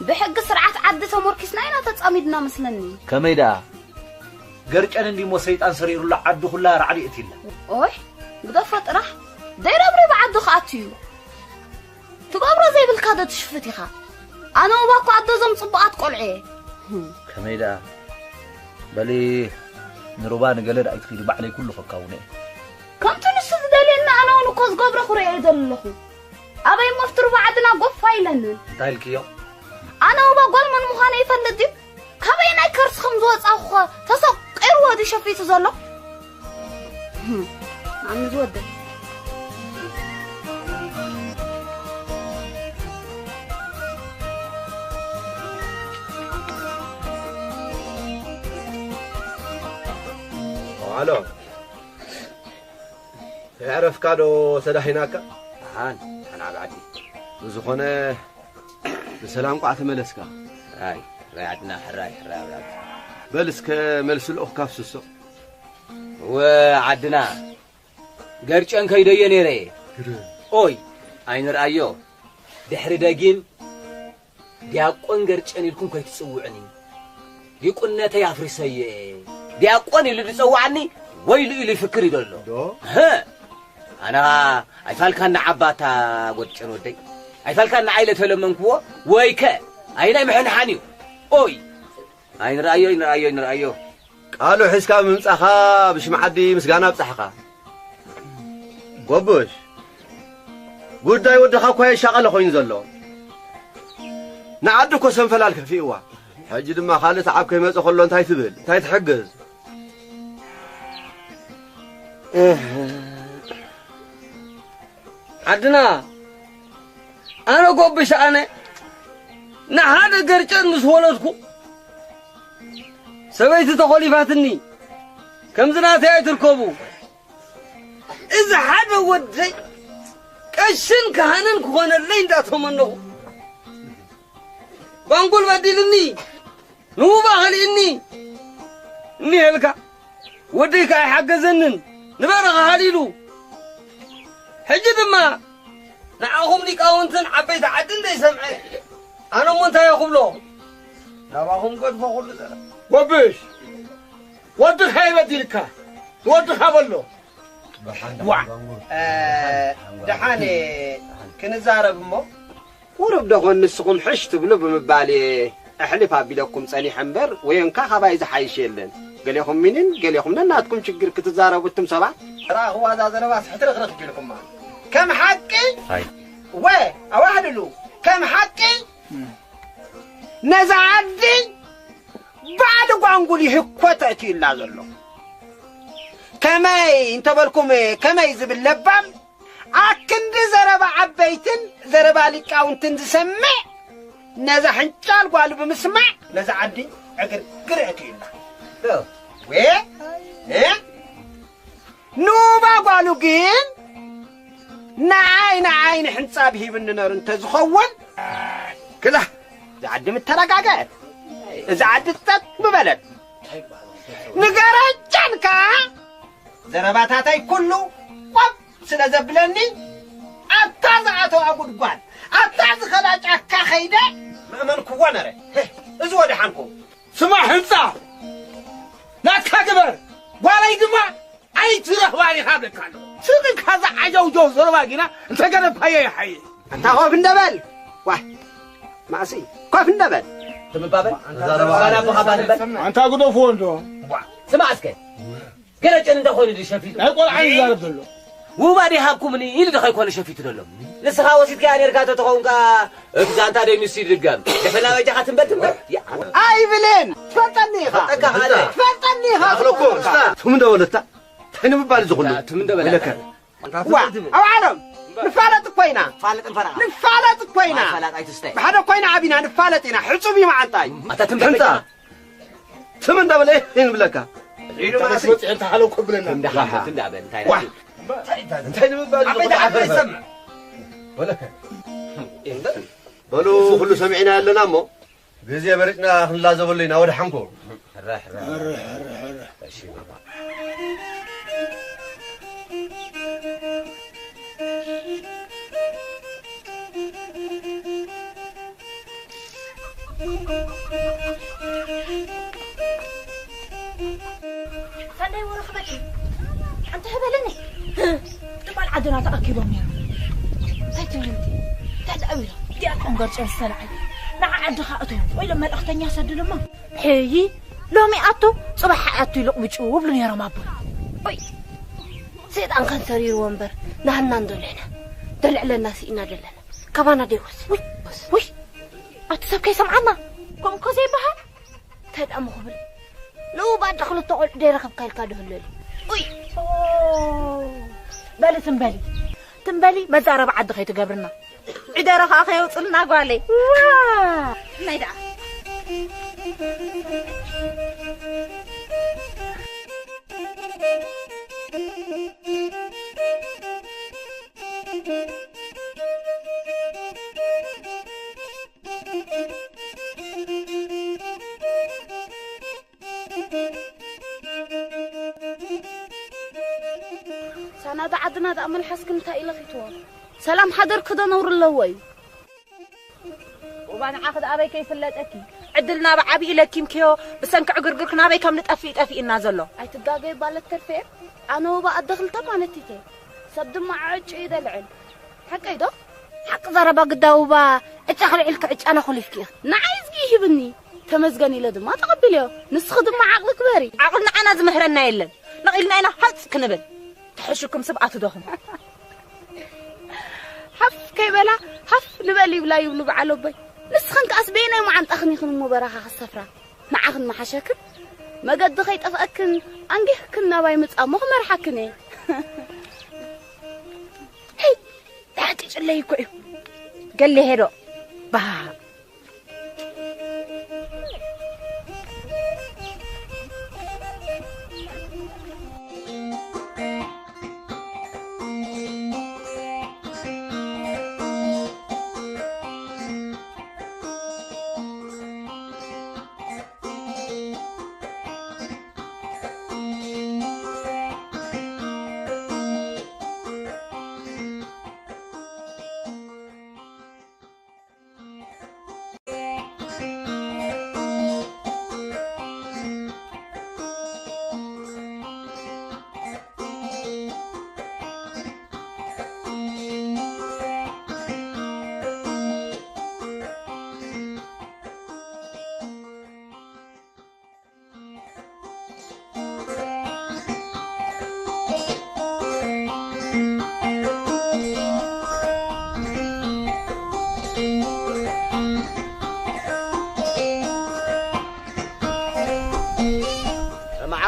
بحق سرعة عد تمركسنا إنا تتصامدنا مثلني كميدا قرج أنا اللي موسيت أنصرير الله عدو خلا رعدي أتيلا أوه بدا فترة داير أبري بعدو خاتيو تقابر زي بالكادة تشفتي خا أنا وباكو عدو زم صبقات قلعي كميدا بلي نروبان قلر أيتخيري بعلي كله فكاوني كم تنسد دليلنا أنا ونقوز قبر خوري أيضا لخو أبي مفتر بعدنا قف فايلن تايلك يو أنا وباقول من مخاني يفلدي كبيناي كرس خمزوات أخوة تسوق إيرو هدي شفيت زلو عم زودة الو يعرف كادو سدحيناك أنا بعدي وزخونه بسلام قعت ملسكا هاي ريعتنا حراي ولاد بلسك ملس الأخ كافسسو وعدنا قرشان كيدي نيري اوي عين رأيو دحر داقين دياقون قرشان يلكم كي تسوعني يقولنا تيافري سيئ دياقون اللي تسوعني ويلو اللي فكري دولو ها أنا أيفالكان عباتا قرشان ودي أيفالكان عائلة لمنكو ويكا أين محن حانيو اوي عين رأيو قالوا حسكا ممصخا بش معدي مسغانا بصحقا قبش ጉዳይ ወደኻ ኮይ ሻቀለ ኮይን ዘሎ ንዓድኮ ሰንፈላልከ ፊዋ ሕጂ ድማ ካልእ ተዓብ ከይመጽ ከሎ እንታይ ትብል እንታይ ትሕግዝ عدنا أنا قبش أنا نهاد قرشان مسولتكو سويت تقولي فاتني كم زنات هاي تركبوا إذا حدا ودي قشن كهانن كون اللي داتهم انه بانقول بدلني نوبا هليني ني هلكا وديك اي حجزنن نبرغ هليلو حجدما نعهم ليقاونتن عبيت عدن دي سمعي انا مونتا يقبلو نباهم قد فقول وبش ودك هاي بديلك ودك هبلو دحاني كنزارب مو ورب دغون نسقم حشت بلو بمبالي احلف ابيلكم صني حنبر وينكا خبايز حيشيلن قال لكم منين قال لكم ناتكم شجر كتزاربوا انتم سبع راه هو هذا زرباس حترغرق لكم ما كم حقي هاي وي اواحد له كم حقي نزعدي بعد قانقولي حكوتاتي الا زلو كماي انت بالكم كماي زب اللبام اكند زربا عبيتن زربا ليقاونتن تسمع نزا حنچال قالو بمسمع نزا عدي اقر قراتي لا وي نوبا قالو جين نعين حنصاب هيبن نور انت زخون كده زعد مترقاقات زعد تطببلت نقرجنكا زرباتاتاي كله قب سلازبلني اتازعتو اقول قال اتاز خلاجك خيده مامنك ونره ازو ودحنكو سمع حنصا لا كاجبر ولا يدما اي ترهواني هابلك قالو سيدك هذا عجوجو زرباغينا انت قرب هيا حي انت خوف النبل واه معسي خوف النبل تمبابل انا بخبان بل انت اقدو فوندو سمع اسكت كرجن انت خوين دي شفيت اي قول عين زارب دلو وبعدي هاكم ني يلي دخل كون شفيت دلو لسه وسيت كان يركاتو تخونكا اكزانتا دي نسي دغام دفنا وجهاتن بتم اي بلين تفطني خا تفطني خا اخلكم ثم دولتا تحن مبال زغلو ثم دولتا وا او عالم نفالت كوينا نفالت كوينا فالات اي تستي بحدا كوينا عبينا نفالتنا حصوبي معطاي انت تنبل ثم دولة ايه بلكا انت حلو قبلنا تندعبل انت مبال عبيد ولكن بلو كله سمعنا لنا مو بيزي بريتنا لا زبلينا ولا حنكو راح سندي ورا خبري انت هبلني تبال عدنا تاكيبهم يا تايتنتي تدعوي دي اكون قرص السلعي نع عدها اتو وي لما الاختنيا سدلما حي لومي اتو صباح اتو يلقبچو بلن يا رمابو وي سيدان كان سرير ومبر نحنا ندلنا دلع لنا سينا دلنا كبانا ديوس وي اتسب كي سمعنا كم كوزي بها تدعم خبر لو بعد دخلوا تقول دير ركب كايل دهلل وي بالي تنبالي مزارب عد خي تقبرنا عدارة اخي وصلنا قالي واه نيدا سنة بعدنا دا أمل حسكن تايلا خيتوا سلام حضر كده نور اللوي وبعد عاخد أبي كيف اللاتكي عدلنا بعبي لكيم كيو بس أنك عقرقركنا أبي كم نتأفي إنا زلو أي تدقاقي بالترفيه أنا وبقى الدخل طبعا نتيتي سبد معاج إيدا العلم حق إيدا حق ضربا قداوبا اتخل عيلك عيش أنا خليفكي نعايز كيه بني تمزقني لدم ما تقبليه نسخدم مع عقلك باري عقلنا أنا زمهرنا يلن نقلنا أنا حس كنبل تحشكم سبعة دهم حف كيبلا حف لبالي ولا يبلو بعلو بي نسخن كأسبينا وما عن تأخني خن مباراها السفرة مع أخن ما حشاكن ما قد خيت أفأكن أنجح كنا باي متأ مغمر حكني هي تعطيش اللي يكوي قال لي هيرو بها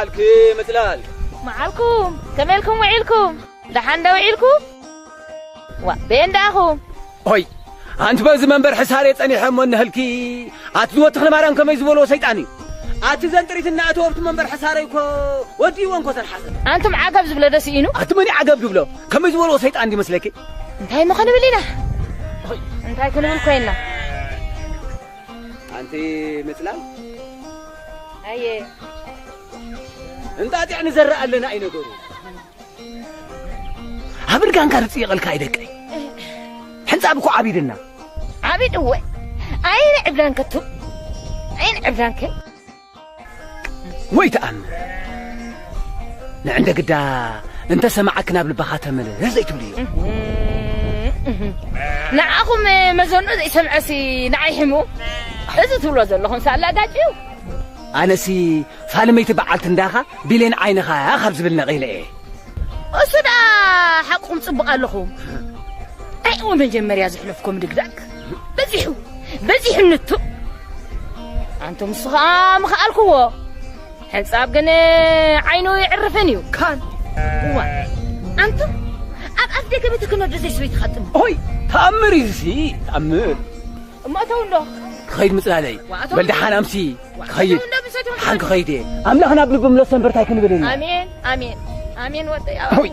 معالك مثلال معالكم كمالكم وعيلكم دحان دا وعيلكم بين داخم هوي أنت بز منبر حساري تاني حمون هلكي أتلو تخنا مارم كما يزولو سيطاني أتزنتريت الناتو بت منبر حساريكو ودي وانكو تنحسن أنتم عقب زبلة دسينو أتمني عقب قبلو كما يزولو سيطان دي مسلكي انتهي مخانو بلينا انتهي كنو بالكويننا أنت مثلال أيه انت يعني زرق لنا أي نقولو هبر كان كارتي يغلق هيدك حنصابكو عبيدنا عبيد هو أين عبلان كتب أين عبلان كي ويتأمل عندك دا انت سمعكنا بالبخاتة ملي رزيتو لي نعاكم مزونو زي سمعسي نعيحمو إذا تولو زلخون سألا داجيو أنا سي فالما يتبعلت نداخا بلين عينها خبز بالنغيلة إيه أصدا حقكم صبقا لكم أيوة من جمر يزحلفكم دقداك بزيحو النتو أنتم صغام خالكوا حساب قنا عينو يعرفنيو كان هو أنتم أبدك بتكونوا درسي شوي تخدم هوي تأمري زي تأمر ما تقول خير مثل علي بل دحان أمسي خير حنك خيدي أملاخنا بلقم لسن برتاي كن بلين آمين آمين آمين ودي هوي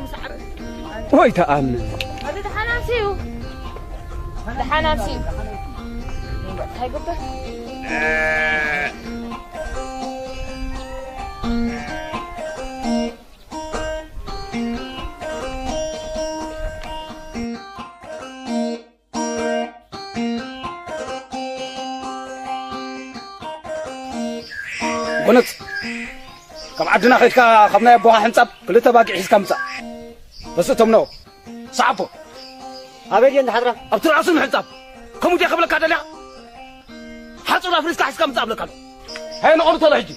هوي تأمر هذا دحان أمسيو دحان أمسيو هاي قبة قلت كم عدنا خيتك خبنا يبوها حنصب كلتا باقي حيس كمصا بس تمنو صعبو أبيت يند حضرة أبتر عصم حنصب كم ودي قبلك هذا لا حصل أفريس كحس كمصا قبلك هاي نقول طلع هجي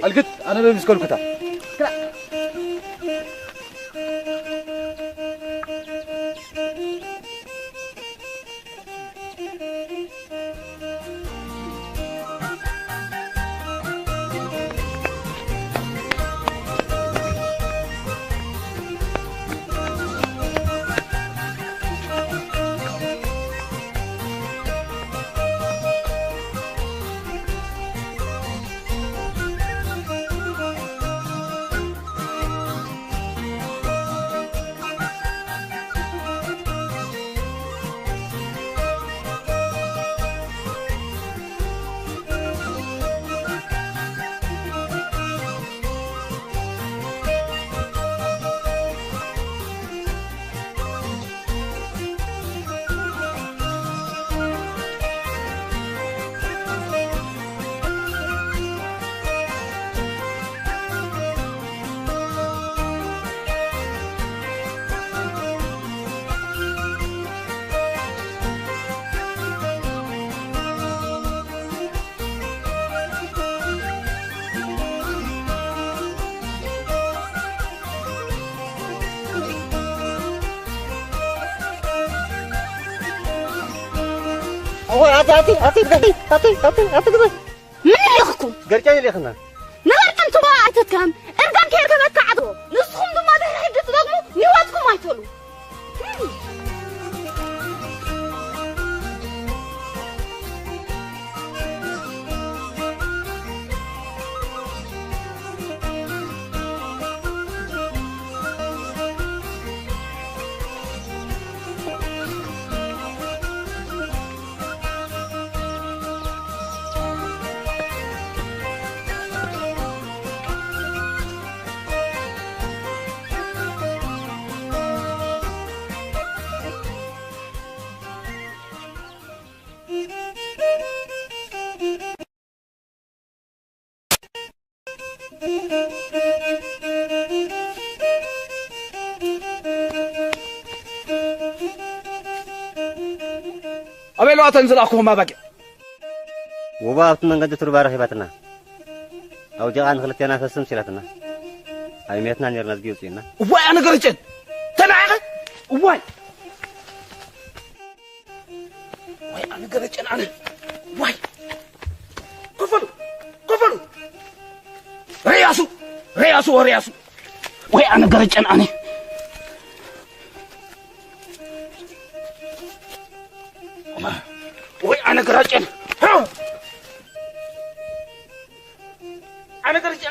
القط أنا بمسك الكتاب أتي من لكم قرجاني اللي خنا نغير أنتم ما أتتكم إرجان كير كذا كعدو نسخم دم ما ده حدث دقمو نيواتكم ما يتولوا أبي لو أتنزل أخوهم ما بقى وبعضنا قد تربى رخيباتنا أو جاء خلتنا فسم سيرتنا هاي ميتنا نيرنا زجيوتينا واي أنا قريتين تناعق واي أنا قريتين أنا واي قفلوا رياسو واي أنا قريتين أنا واي أنا قريتين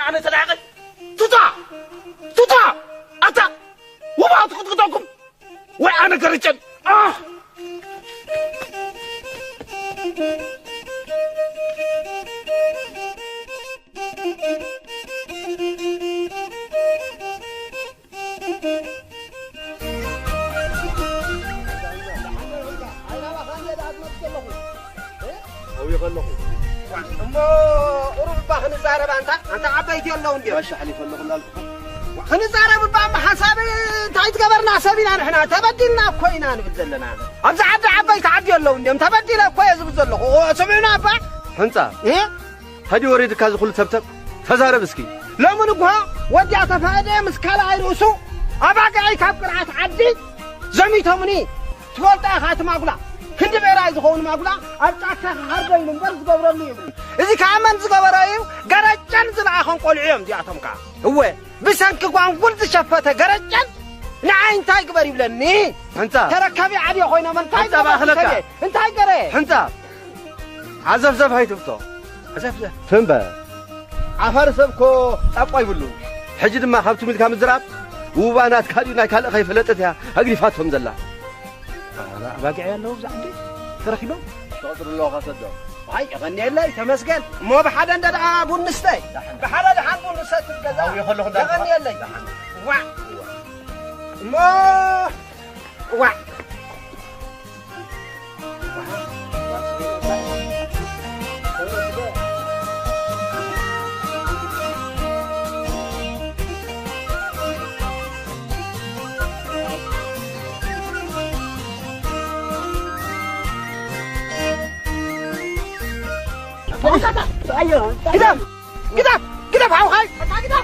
أنا تناعق توتا أتا وما أتقطعكم وأنا قريتين أو يغلقوا أروح بقى خنزارة أنت عبيت يلا وندي باش حليف الله خنزارة بقى حسابي تايت قبرنا سبينا نحنا تبدلنا كوينا نبذلنا أبز عبيت عبد يلا وندي تبدلنا كويس بذله سمعنا بقى هنتا إيه هدي وريد كاز كل تبتب تزارب مسكي لا من قها ودي أتفادى مسكال عيروسو أبغى أي كابرات عدي زميتهمني تقول تأخذ ما أقوله كنت بيرايز خون ما أقوله أرجعك هربين نمبرز قبرني إذا كمان زقبرايو قرجان زلعهم قول عيم دي أتمكا هو بسانك قوان قلت شفته قرجان نعين تاي قبري بلني أنت تركبي عادي خوينا من تاي أنت بأخلك أنت هاي قري أنت عزف زف هاي تفتو عزف زف فين بقى عفار سبكو أبقى يقولوا حجد ما خبتوا من كام الزراب وبانات كارينا كلا خايف لتتها أجري فاتهم زلا لا باقي عيالهم زعندي تركبوا تقدر الله غصده هاي غني لي تمسكن مو بحد عند ابو النستي بحد عند ابو النستي تجزا او يخلو خدام غني لي وا ما وا كده فعو هاي كده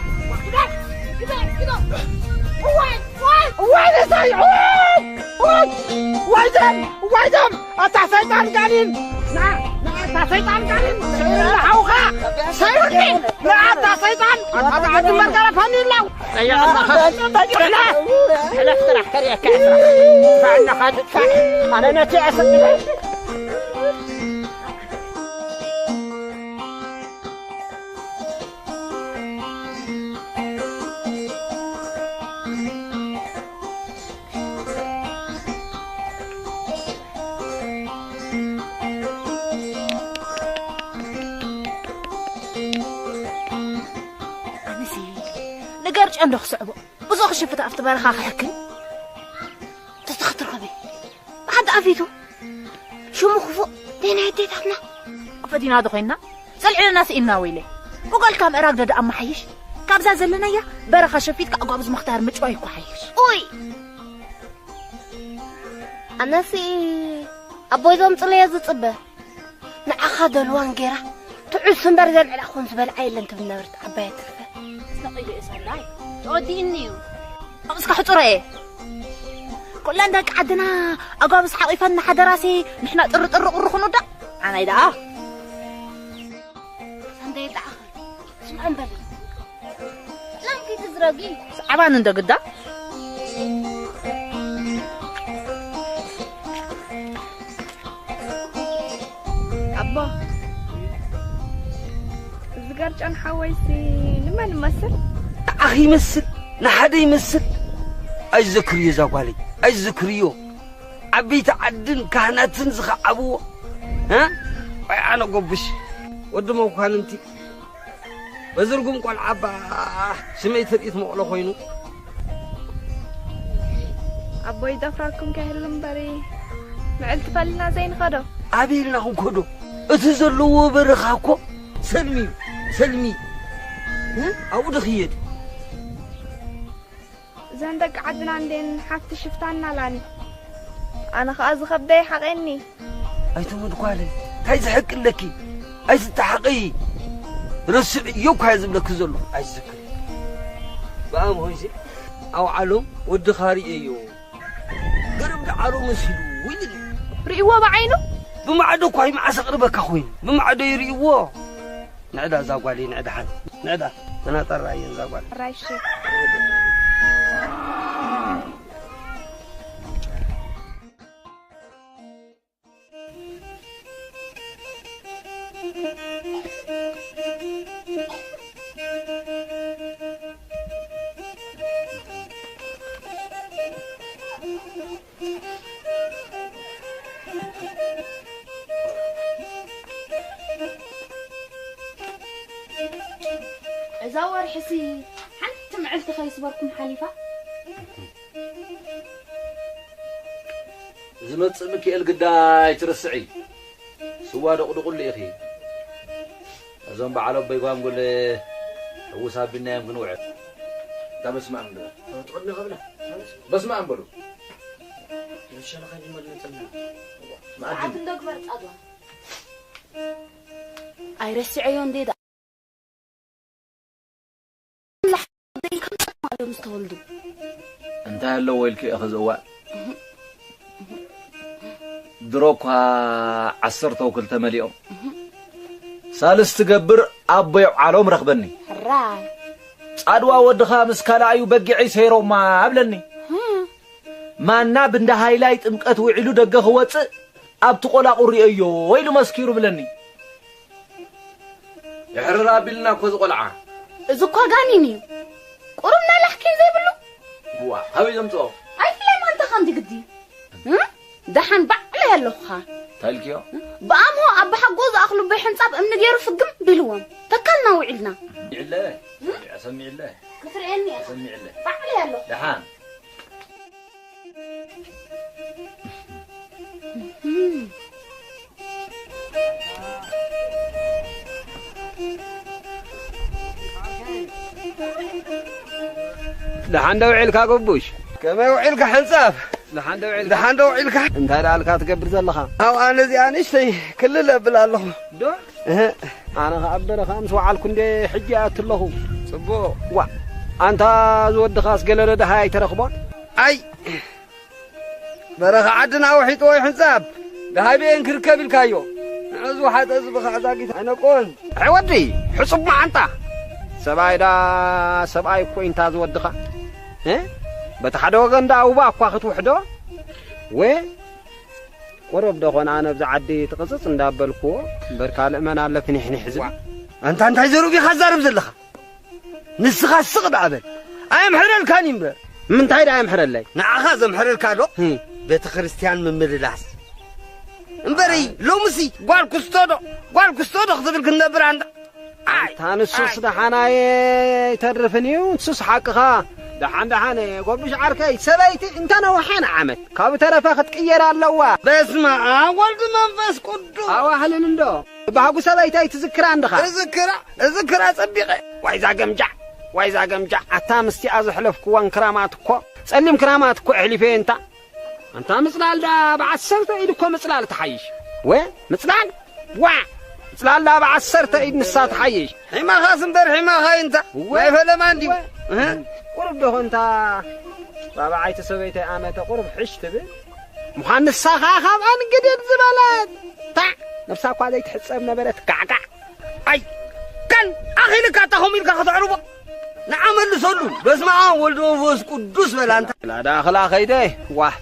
وين ساي وين أتى سيطان قانين أتى سيطان قانين سير حوخا سيرني لا أتى سيطان أتى عبد المرقرة فنين لو لا اخترح كريه كأسرة فعنا خادت فاك أنا نتي أسد نقرج عندك صعوبة بزوخ شفت أفت برخا حكي تستخطر خبي حد أفيتو شو مخفو دينا هديت احنا فدينا دخينا سلعنا ناس إنا ويلي وقال كام إراق داد أما حيش كاب زازل لنا يا برخا شفيت كأقوابز مختار مجوي كو حيش أوي أنا سي أبوي ذو مطلية زتصبه نعخاد الوان قيرا تعسن برزل على أخون زبال عيلة انت بالنورت عباية ترفه نقيل إسهلاي تودي إنيو أمسك حطورة إيه كل عندك عدنا أقوابز حقيفنا حدا راسي نحنا طر خنودا أنا إذا سندي دعخ اسمع انبل لام كي تزرقي عبان انت قدا أبا زقرج أنا حويسي لما نمثل أخي يمثل نحدا يمثل أي ذكريو زاقالي أي ذكريو عبيت عدن كهناتن زخ أبوه ها أنا قبش ودمو كان انتي بزرقم قال عبا سميت رئيس مقلو خوينو أبوي دفراكم كهلم بري معلت فلنا زين خدو أبيلنا هم كدو اتزلوا برخاكو سلمي سلمي ها أو دخيت زندق عدنا عندين حفت شفتانا لاني أنا خاز خبدي حقيني أي تمد قالي هاي زحك لكي هاي ستحقي رسل يوك هاي زبلك زلو هاي ذكري بقام هويسي أو علوم والدخاري أيو قرب دعارو مسلو وين رئيوه بعينه بمعدو كوي مع سقربك أخوين بمعدو يرئيوه نعدا زاقوالي نعدا حد نعدا أنا طرعين زاقوالي رايشي زور حسي حتى معلت خيس بركم حليفة زمت مكيل قداي ترسعي سوا دقدق لي اخي ازون بعلو بيقام قول هو صاب لنا يمكن وعد دا بسمع من ده تقعدني قبله بسمع نبلو ان شاء الله خلينا نتسمع ما عاد ندق فرت ادوا اي رسعيون ديدا مستولدو انت هلو ويلك اخذ اواء دروكها عصرته وكلته مليئهم سالس تقبر أبي علوم رغبني راي أدوا ودخا مسكالايو بقعي سيرو ما قبلني ما ناب نده هايلايت امكات وعلو دقه وص اب تقولا قري ايو ويلو مسكيرو بلني يحرر بلنا كوز قلعه زكو غانيني قرمنا لحكي زي بلو وا هاوي زمتو اي فلان ما انت خندي قدي دحن بعلي اللخا تلكيو بامو اب حقوز اخلو بحنصاب امن ديرو فقم بلوم تكلنا وعلنا الله اسمي الله كفرني اسمي الله بعلي اللخ دحان لحن دوعيلك قبوش كما يوعيلك حنصاف لحن دوعيلك انت هالك تقبر زلخا او انا زي انشتي كل لبل الله دو انا خابر خمس وعالكم دي حجات له صبو وا انت زود خاص قال ده هاي ترخبون اي برخ عدنا وحيط وي حنصاف ده هاي بين كركب الكايو عزو حد ازبخ عزاقيت انا قول عودي حسب ما انت سباي كوين تاز ودخا بتحدو غندا وبا كواخت وحدو و قرب دخون انا بزعدي تقصص اندابلكو بركال من الله فنحن حزب انت يزرو بي خزارب زلخا نسخا سقد عبل اي محرل كان يمبر من تايد اي محرل لي نعخا زمحرل كادو بيت كريستيان من مدلاس امبري لومسي قال كستودو خذلك النبر عند تانسوس دحاناي ترفنيو تسوس حقها دحان قبش عركاي سبايتي انت انا وحنا عمت كاب ترفا خدقير الله بسمع ولد منفس قدو او اهلن اندو بحقو سبايتي تذكر عندها تذكر صديقي وايزا جمجع اتامستي ازحلفك وان كراماتكو صليم كراماتكو احلفي انت مصلال دا بعسرت ايدكو مصلال تحيش مصلال مصلال دا بعسرت ايد نسات حيش حما خاسم در حما خاي انت واي فلما عندي قرب ده انت بابا عايت سويتي امته قرب حشت به مخان السخاخ ان قدد زبلات نفسها قاعدة تحسب نبرة كعكع أي كان أخي لك أتهم إلك خطعربا نعمل سلو بس معاه ولدو فوز قدوس بلا أنت لا داخل أخي ده واه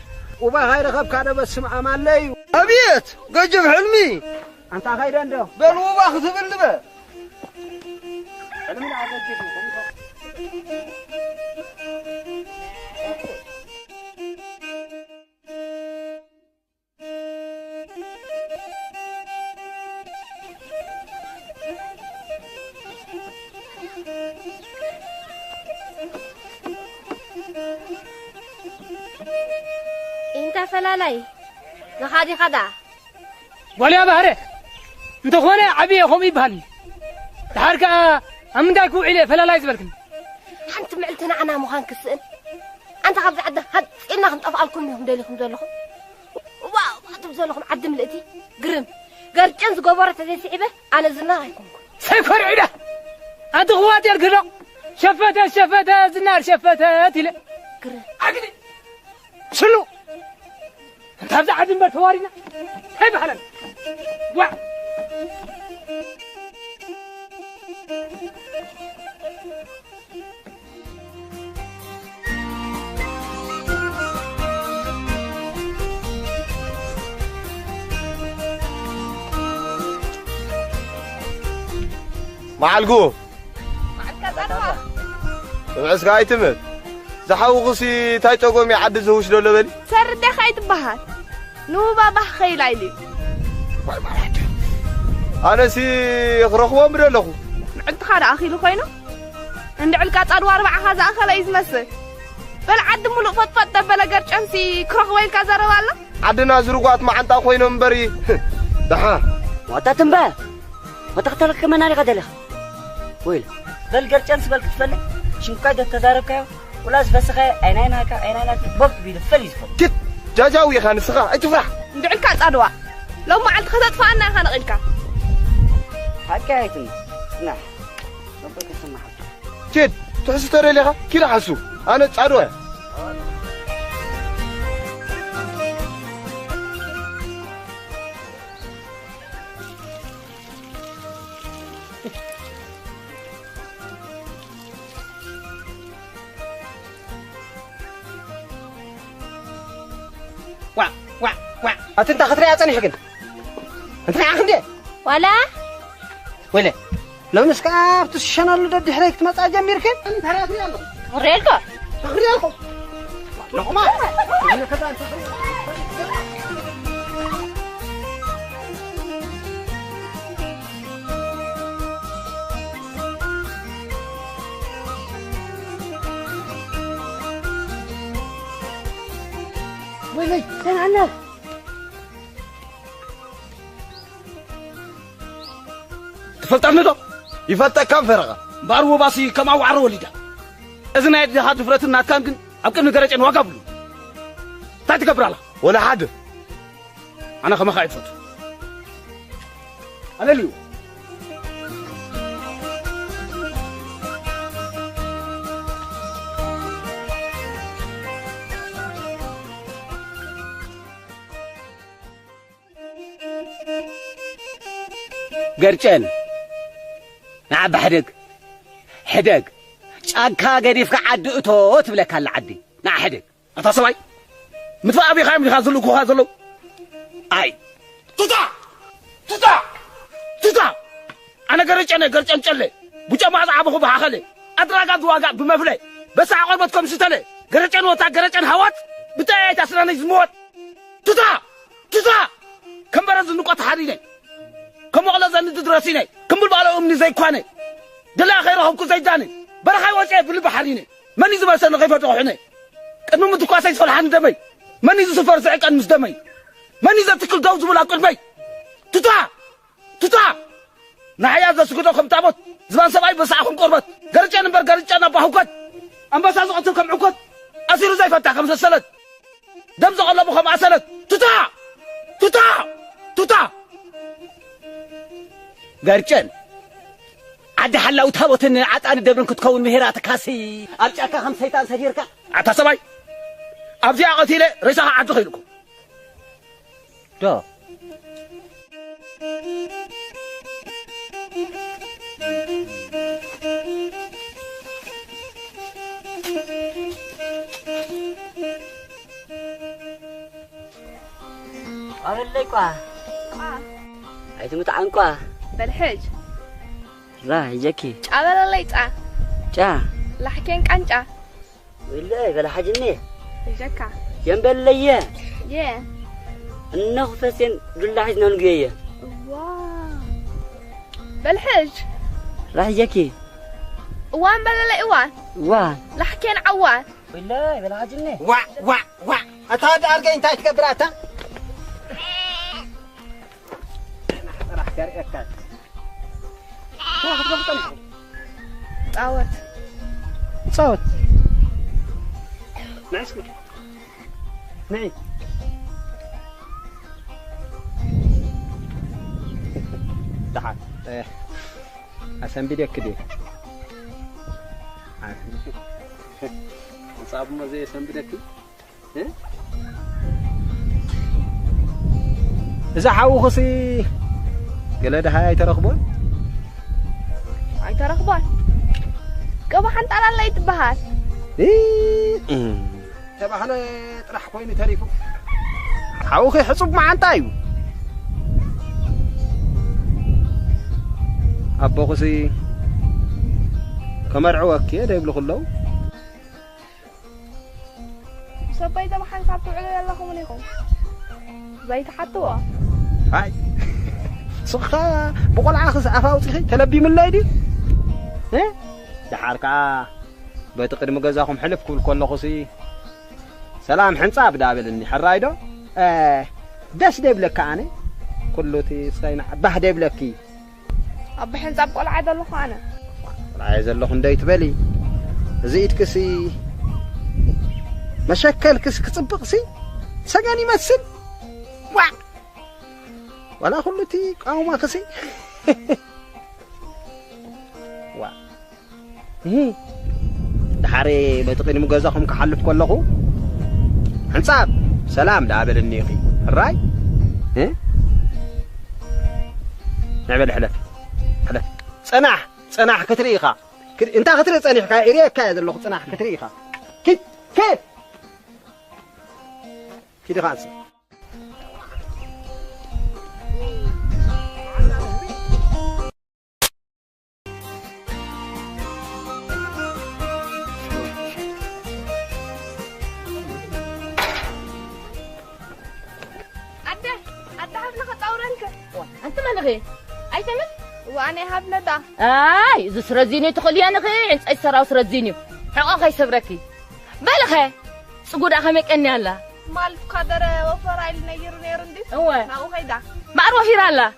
وبا غير خب كذا بس مع مالي أبيت قجب حلمي أنت أخي ده عنده بل وبا خذ باللبه حلمي لا قجب انت فلالي نخادي خدا ولا بهرك انت خونا عبيه هم يبهل تحرك امداكو عليه فلالاي زبلكن حنت معلتنا انا مخان كسئن انت خبز عده هد إنا خنطفعلكم لهم دليكم دلهم واو تبزلكم عد ملئتي قرم قرجن زغبرت زي سعبه انا زنا غيكم سيكر عيده انت خواتي القرا شفتها زنار شفتها تلا قرم عقدي شنو انت هبز عدن بالفوارينا هاي بحلال وا معلقو معلقة معس قاي تمت زحوقسي تاي تقومي عد زوش دو لبل سرد خيت بهات نو بابا خيل عيلي انا سي خرخوا مدلخو انت خار اخي لو خينو عند علكات اروا 4 خازا اخلا يزمسل بل عد ملو فطفط دبل قرچنسي كرخ وين كازروالا عدنا زرقات ما عنتا خوينو مبري دحا وتا تنبا وتختلك كمان على غدلخ ويل بل قرچنس بل كتفلي شنو قاعده تدارك ولا زفسخه عينينك بوب بيدفلي كت جاجاوي خان سخا اي تفرح عند علكات اروا لو ما عند خدت فانا خان غلكا حكايتنا نح ربك يسمح كت تحس ترى لها كده حسو انا تصعدوا وا أنت خطري أتاني حقن أنت عاقل ولا لو نسكاب تششنا اللي دد حريك تمسع جميركن أنت هريت يلا وريلكو تغريلكم لقما أنا كذا أنت ويلي كان عنا تفلترني دو يفتح كم فرقة بارو باسي كما وعرو وليدا إذن هاي هاد فرتنا كان كن أبكر نقرأ إنه وقبله تاتي كبر الله ولا حد أنا خما خايف فوت أنا اليوم قرشان نعب حدق شاكا قريف كعد أتو تبلك هلا عدي نع حدق أنت سواي متفق أبي خايم لخازلو كوخازلو أي تتا أنا قرشان شلي بوجا ما أصعبه بحاخلي أدراك دواقع بمفلي بس أقول بتكم ستلي قرشان وتا قرشان هوات بتاعي تسراني زموت تتا كم برز النقاط حريني كم غلا زن تدرسيني كم بالبالو أمني زي كواني دلا خيرهم كزي داني برخاي وجه بالبحريني من يزبر سنة غيفة روحني كأنه متقاسي صلحان دمي من يزفر سعك أن مزدمي من يزتكل دوز ولا قلبي تتا نحيا ذا سكوتكم تابوت زمان سبعي بساعكم قربت قرجان قرجان أباهوكت أم بس أزقتكم عقد أسيروا زي فتح 5 سنة دم زغل أبو 5 سنة تتا قرجان عد حلا وتهوتن عطاني دبرن كتكون مهرات كاسي أرجعك 5 سنة سفيرك عتا سبعي أبزي قتيلة ريسها عدو خيلكم دو أبليكوا أيتمت عنكوا بالحج لا يجكي أبلا ليتا جا لحكين كانجا والله بلا حاجني يجكا ينبل ليا يه إنه فسين دل حزنا نجيه واو بالحج راح يجكي وان بلا لا وان لحكين عوان والله بلا حاجني وا أتاد أرجع أنت تكبراتا راح كاري أكاد صوت نعسك نعي تعال عشان بدي كده صعب ما زي سنبدك إذا حاوخسي قلده هاي ترخبون هاي ترخبون كما حنت على الله يتبهات تبع أنا طرح كويني تاريخو حاوخي حصب مع أنتايو أبوخسي كمرعوك يا دايب لخلو سباي تبع حنت عطوا على الله عليكم بيت حطوا هاي صخا بقول عاخس عفاوتي تلبي من لايدي ها دحاركا بيت قدم غزاكم حلف كل خصي سلام حنصاب دابلني حرايدو داش دبلك انا كلوتي ساينا باه دبلكي اب حنصاب قول عاد الله انا عايز الله انديت بلي زيد كسي مشكل كس كصبقسي سغاني مسل وا ولا خلتي قاوما كسي وا دحاري بتقني مغزاكم كحلف كلخو حنصاب سلام دابلني اخي الراي نعمل حلف صناح كتريخه انت كتري صنيح كايريك كايد له صناح كتريخه كيف كده خالص أنت ما نغي أي تمت وأنا هبنا دا إذا سرزيني تقولي أنا غي أنت أي سراو سرزيني حقا غي سبركي بالغ سقود أخمك أني الله مال قدر وفر إلنا يرندي هو ما هو هيدا ما أروح يرالا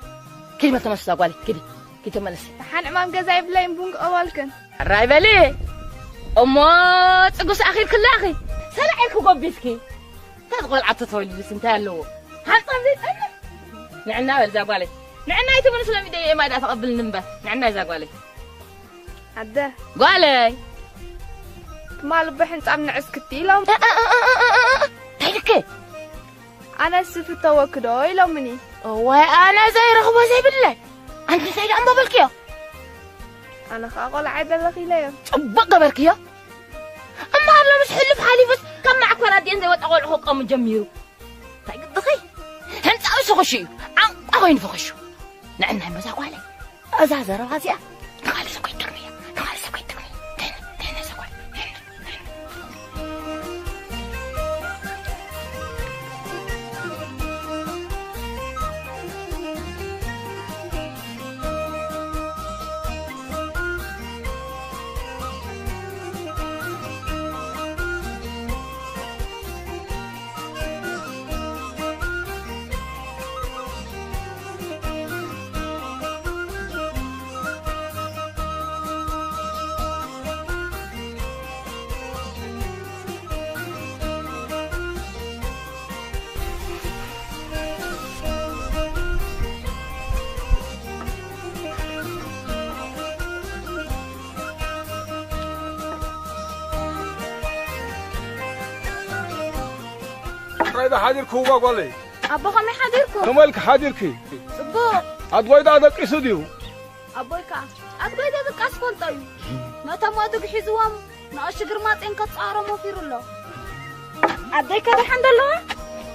كلمة تمشي قالي كده ملسي حن عمام جزاي بلاين بونج أولكن الراي بالي أمات سقوس أخير كل أخي سلعك وقبيسكي تقول عطتولي بس انت له حطم زي نعنا ولا زاقالي نعنا يتبون سلامي داي ما دا تقبل نمبه نعنا زاقالي عده قالي مال بحنت عم عسكتي لو تايلك انا سفت توكدو لو مني وانا زي رغبه زي بالله انت زي عم ببلكيو انا خاقول عيد لخي ليا طبق بركيو اما الله مش حلف حالي بس كم معك ولادين زي وتقول حقوق من جميرو تايقدخي انت اوسخشي أغين فخشو نعنا مزاق علي أزازر وغازية نخالي سكوي ترمية تانا سكوي هذا حاضركم وقولي أبوك ما حاضركم كمالك حاضركي صبوك أدوي ده هذا كيسوديو أبوك أدوي ده كاسفون طيب ما تموتوا بحزوام ناشجر ما تنك تصارموا في رلو أدوي كده الحمد لله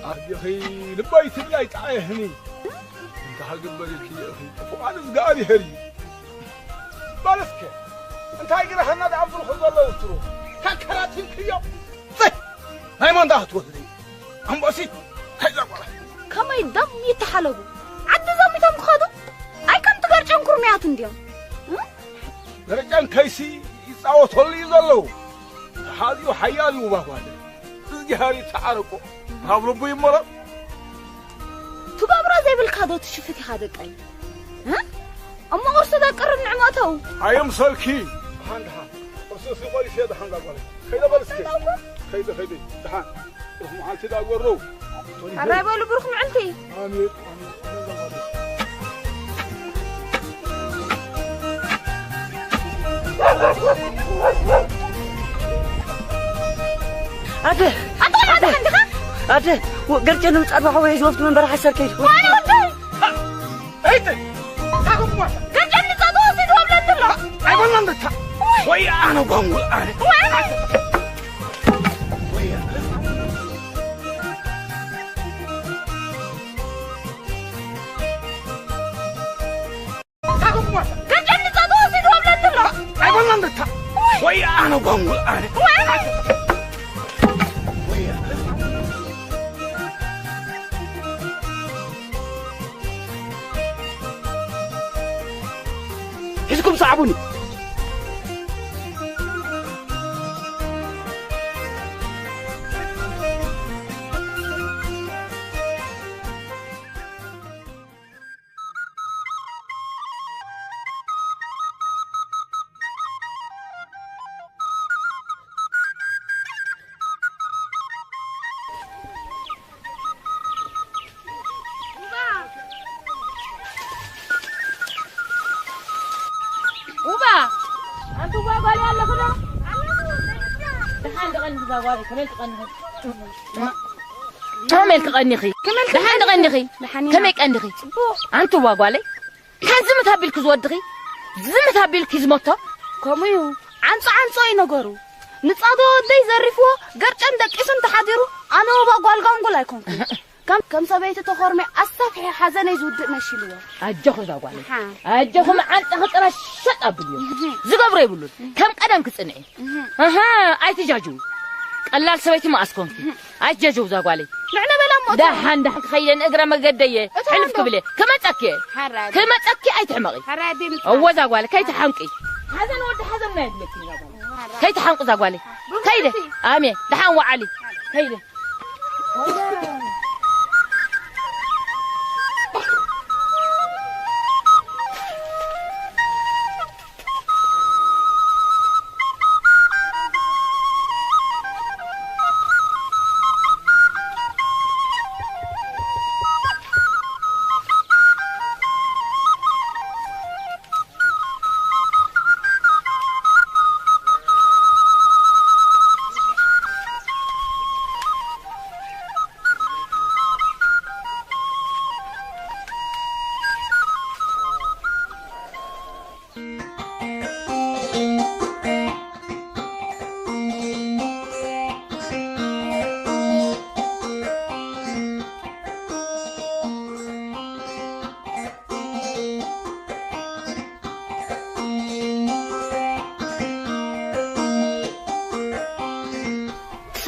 يا أخي لبيت بلاي تعايهني أنت حق بالك يا أخي فؤاد قاعد يهري بالسك أنت هاي قرح النادي عبد الخضر الله وتروح كاكراتين كيو طيب هاي ما ندهت وهدي عم بسيط هاي زقرة كما يدم يتحلبوا عد زميتهم خدوا أي كم تقرجن كرميات اليوم قرجن كيسي يصوت اللي يزلوا هذه وحيالي وبهواده جهاري تعاركوا هابلو يمرض تقابرا زي بالكادو تشوفك هذا قاي ها اما ارسل قرب نعمته ايام سلكي هاندها ارسل سيقولي شي دحان قال خيدا بلسكي خيدا دحان روح معالتي دا غورو انا يبالو بروح معلتي امين أده أده وقرت أنا متعرف حوي شوفت من برا حسر كيف وأنا ودي أيتي أقوم واحد قرت أني صدوسي دوام لندلا أيوة لندتا ويا أنا بقول أنا أقوم واحد قرت أني صدوسي دوام لندلا أيوة لندتا ويا أنا بقول أنا حزكم صعبوني كمل تغني خي دحين تغني خي كم يقني خي أنت واقالي كان زمت هبيلك زودخي زمت هبيلك زمته كميو عنص ينقروا نتصادو دي زرفو قرش عندك اسم تحضروا أنا وبقال قنقل أيكم كم سبيت تخرمي أستفحي حزن يزود مشيلوا أجخو زاقالي أجخو عن خطر الشط أبليو زقبر يقولون كم قدم كتصنعي أي تجاجو قلال سويتي ما أسكنك أي تجاجو زاقالي معنا بلا دحان دحان خيلن اقرا مقديه حلفك بلي كما تاكي اي تحمقي هو زاقالي كي تحنقي حزن ود حزن ما يدلك كي تحنق زاقالي كيده امين دحان وعلي كيده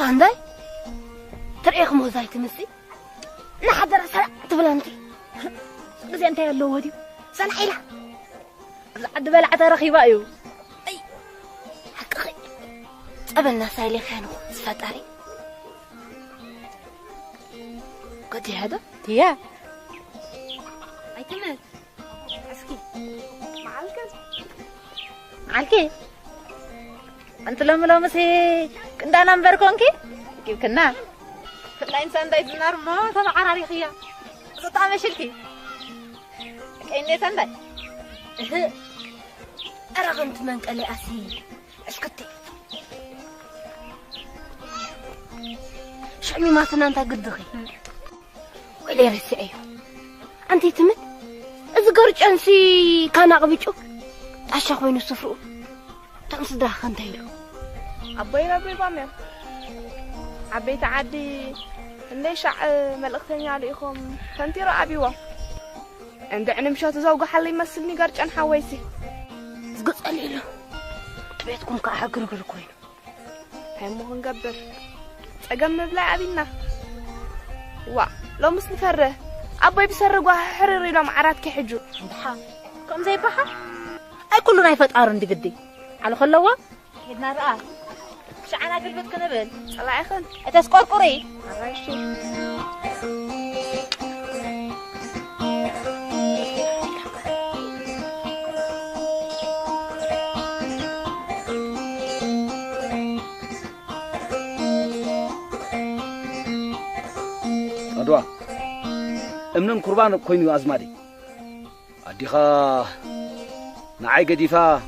سانداي تريخ موزاي تمسي نحضر سرع تبلانتي بس انت يا لو ودي سنحيلا عد بلعت رخيبه ايو اي حقي قبلنا سايلي خانو سفطاري قد هذا يا اي تمام اسكي معلكي أنت لما مسي كنا نمبر كونكي كيف كنا لا إنسان ده يزنار ما تبع عراري خيا سطع مشلكي كأني سندي أرغمت منك اللي أسي اسكتي شعمي ما تنانتا قدخي ولا رسي أيو أنت تمت إذا قرج أنسي كان أغبيتشو أشاق وين السفرو تمس داخن تيلو أبوي ربي بامي عبيت عادي اللي شع ملقتني عليكم فانتي رأبيوا عند عنمشات زوج حلي يمثلني قرج أن حويسي زقص قليله تبيتكم كأحقر كوين هم مو نقبر أجمع بلا أبينا وا لو مس نفره أبوي بسرقوا حريري لهم عرات كحجو بحا كم زي بحا أي كلنا يفتقارن دي قدي على خلوا يدنا رأى شعنا في البيت كنبل الله يخن أتسكر قري عايشين أدوا أمنن قربان كوينو أزمادي أديها نعي قديفة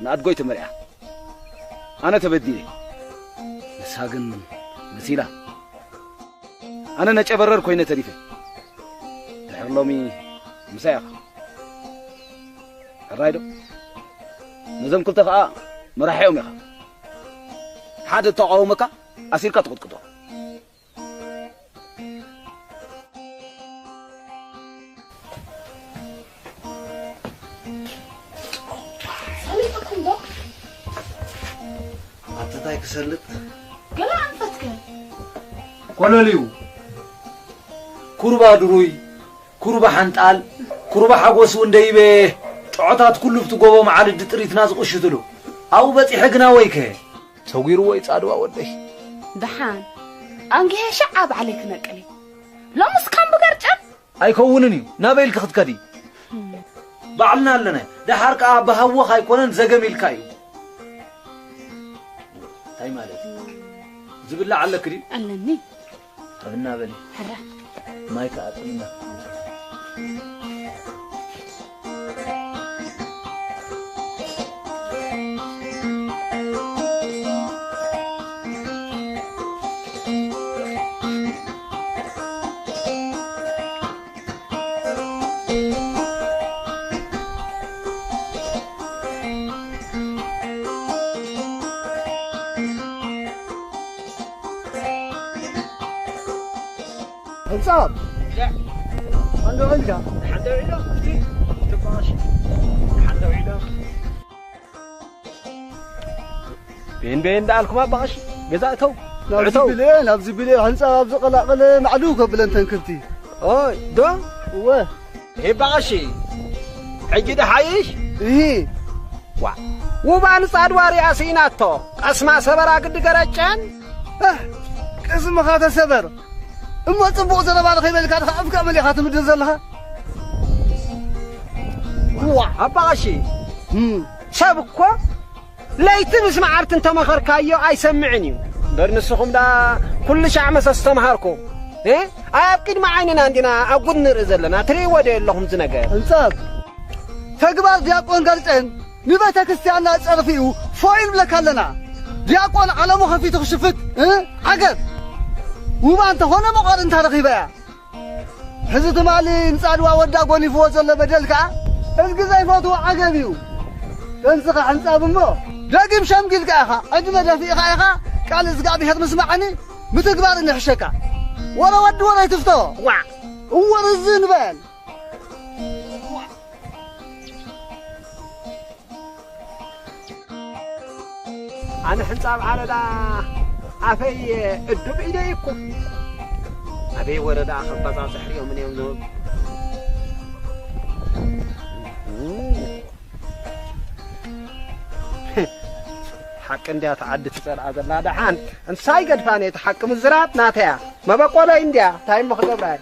نأدقوي تمريا أنا تبديني نساقن نسيلا أنا نتشبرر كوينة تريفة تحر لومي مسايخ الرايدو نزم كل تفاء مراحي أميخا حاد تقاومك أسير كتقود كتو أنت كسلت قلا أنفتك كولوليو كوربا دروي كوربا حنتال كوربا حقوس ونديبه تعطات كله بتقوبه مع الدطريت ناس قشتلو أو بتي حقنا ويكه سويرو ويصادوا ودي دحان أنجي شعب عليك نقلي لا مسكان بقرجن أيكونني نابيل كخدكدي بعلنا لنا ده حركة بهوخ هيكونن زجميل كايو هاي مالتي زبلا على كري ألني طبنا بني حرا مايك أعطينا انصاب عنده عيلة عنده عيلة تباشي عنده عيلة بين دالكم أبغاش جزاتو نابز بلين هنصاب زقلا معلوك بلنتن كنتي أوه ده هو هي بغاشي عجيد حيش إيه وبان صاد واري أسيناتو أسمع سبرا قد قرأتشان اسم خاطر سبر أما تبغى زنا بعد خيمة كان خاف كامل يا خاتم الدزلها هو أبغاشي سابقوا لا يتمس مع عرت أنت ما خركايو أي سمعني در نسخهم دا كل شيء عمس استمهاركم إيه أبكي معانا عندنا أقول نرزلنا تري ودي اللهم زنقة انصاب تقبل دياقون قلتين نباتك استعنا أتصرفيه فايل لك لنا دياقون على مخفي تخشفت إيه عقب وما أنت هنا مقارن تاريخي بقى حزت مالي نسأل وودع قوني فوز ولا بدلك القزاي فوتو عقبيو تنسخ حنساب مو لاقي مشام قلت أخا أجمد في أخا قال إزقع بيهد مسمعني متقبار إني حشكا ولا ود ولا يتفتو هو رزين بال أنا حنساب على دا عفي الدب إليكم أبي ورد آخر بزا سحري ومن يوم ذوب حق انديا تعد تسأل هذا لا دحان انساي قد فاني تحكم الزرات ناتيا ما بقى ولا انديا تايم مخدب راي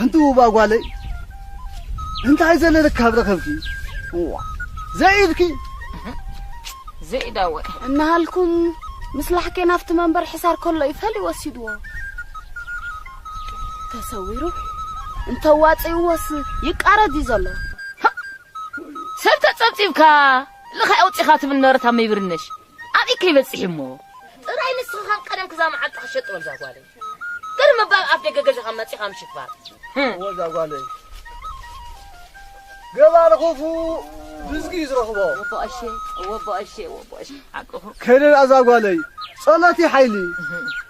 أنتوا باقوالي أنت عايز لك هذا خفكي زيدكي زيد أول إنهالكم مصلحة كي نافت منبر حصار كله يفلي وسيدوه تصويرو انت واطي وس يقارد يزلو سبت تصبتيبكا لخا اوطي خاتم النور تام يبرنش ابي كيبصحمو طراي نسخان قدم كزا معك خشط ولا زغالي قال ما باب افدك جج خمطي خام شفار ولا زغالي قبل خوفو بزقي يزرخبو وباشي كلل ازغالي صلاتي حيلي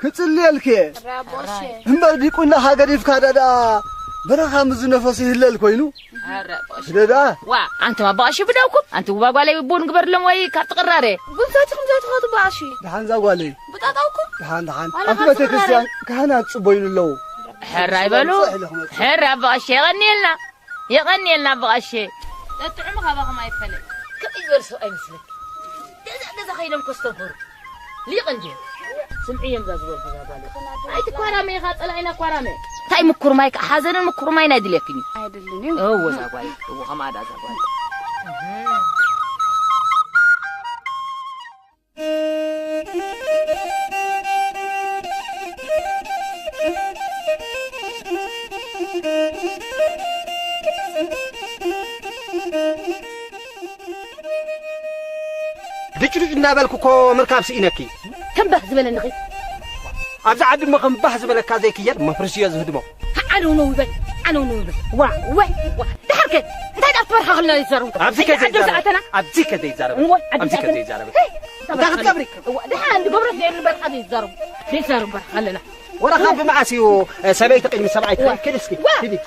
كتصليلك رابوشي هم بيقولنا هاغري فكادا برخا مزنفس يهلل كوينو رابوشي ددا وا انت ما باشي بداوكم انت وباغالي بون غبر لم وي كتقراري بنتاتكم زيت خاطو باشي دحان زغالي بطاطاوكم دحان انت بتكسيان كهنا تصبينو لو حراي بلو حرا باشي يغني لنا باشي تطعم خباخ ما يفلك كم يزرسو اي مسلك دزا خيلم كستفر لي قنجي سمعيهم زازور بزابالي اي تكوارامي خاطلعينا كوارامي تاي مكرمايك حزن مكرماي نادلكني ايدلني هو زاغواي هو خمادا زاغواي دجرج نابلكو مركب سينكي كم بحث بلا نخي أبز عاد ما كم بحث بلا كذاكيا ما فرشيا زهدمو أنا ونوبة وا تحرك أنت أكبر خلنا يزارون أبزي كذا يزارون تاخذ قبرك ده عند قبرك لأنه برخد يزارون خلنا ورا خاف معاسيو سبيت قيم سبعي كدسكي كدي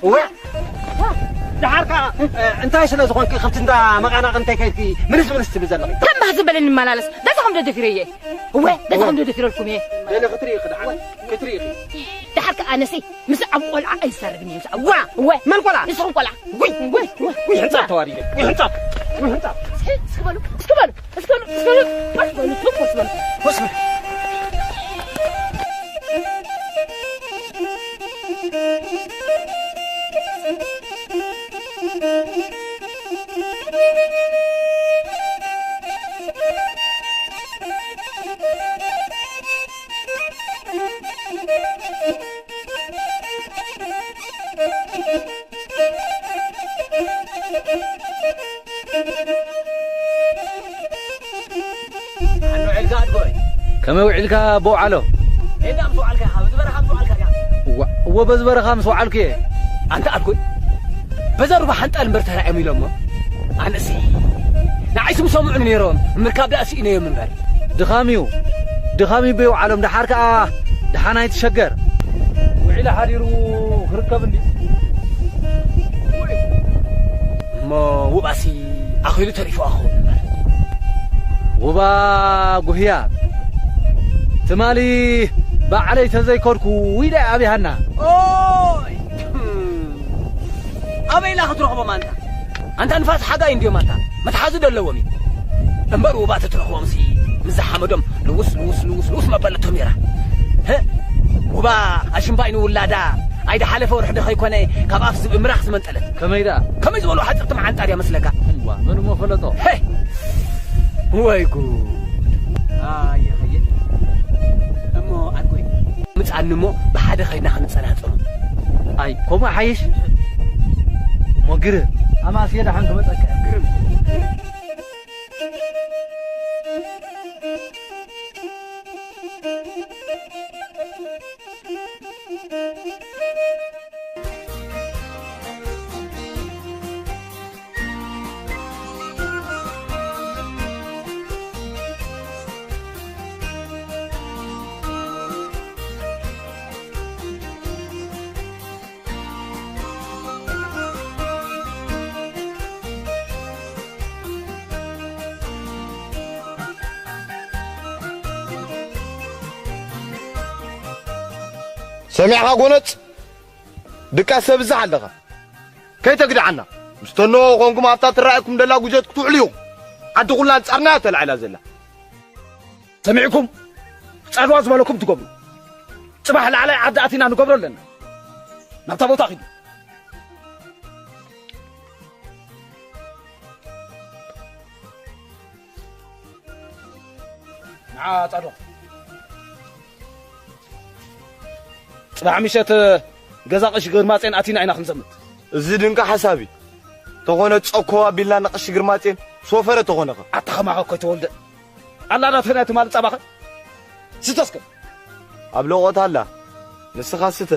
دحارك انت ايش لازم كي خفت انت مقانا انت كيفي منس تبزل كم بحث بلا الملالس ده تخم ده دفريه هو ده تخم ده دفريلكم ايه انا خطريق دحان كتريقي دحارك انسي مس ابو قلع اي سارغني وا من قلع نسرون قلع وي حنصاب تواري وي حنصاب اسكبلوا كما وعلك بو علو إذا أمسوا عليك وبزبر خمس وعلك أنت أقول بزر بحنت المرتها أميلهم أنا سي نعيش مسمعون نيرون مركب لا سي نيم من بر دخامي بيو علم دحارك دحانا يتشجر وعلى حريرو ركب لي ما وباسي أخيل تعرف أخو وبا قهيا تمالي بعلي تذكركو ويدا أبي هنا أوي أبي لا خطر خبا ما أنت نفاس حدا عندي ما تحازد اللومي أمبر وبات تروح مسي مزحمدهم لوس ما بلتهم يرا ها وبا عشان باينو ولادا عيد حلفه ورح دخل يكون كاب أفز بمرخص من تلت كم يزولوا حتى تقطع عن تاريا مسلكا منو ما فلتوا هي ويكو يا خيي أمو أقوي متعنمو بحدا خينا خنصنا صنو أي كم حيش مقرب أما سيدا حنك متأكد سمعها قونت دكا سبزح علىها كي تقدعنا مستنو قونكم أفتات رأيكم دلا وجدت تعليو عد قلنا نصرنا تلعلا زلا سمعكم صاروا زمالكم تقبلوا صباح العلي عداتنا نقبروا لنا نبتبوا تاخذ صادق صباح مشت غزاقش غرماصين اتينا عينا خنسمت እዚ ድንቃ ሓሳቢ ተኾነ ጸኮ ቢላ ነቅሽ ግርማጤን ሶፈረ ተኾነኸ አትኸማኸ እኮ ተወልደ አላዳ ተናት ማለት ጸባኸ ስተስከ ኣብ ለቆት ኣላ ንስኻ ስተ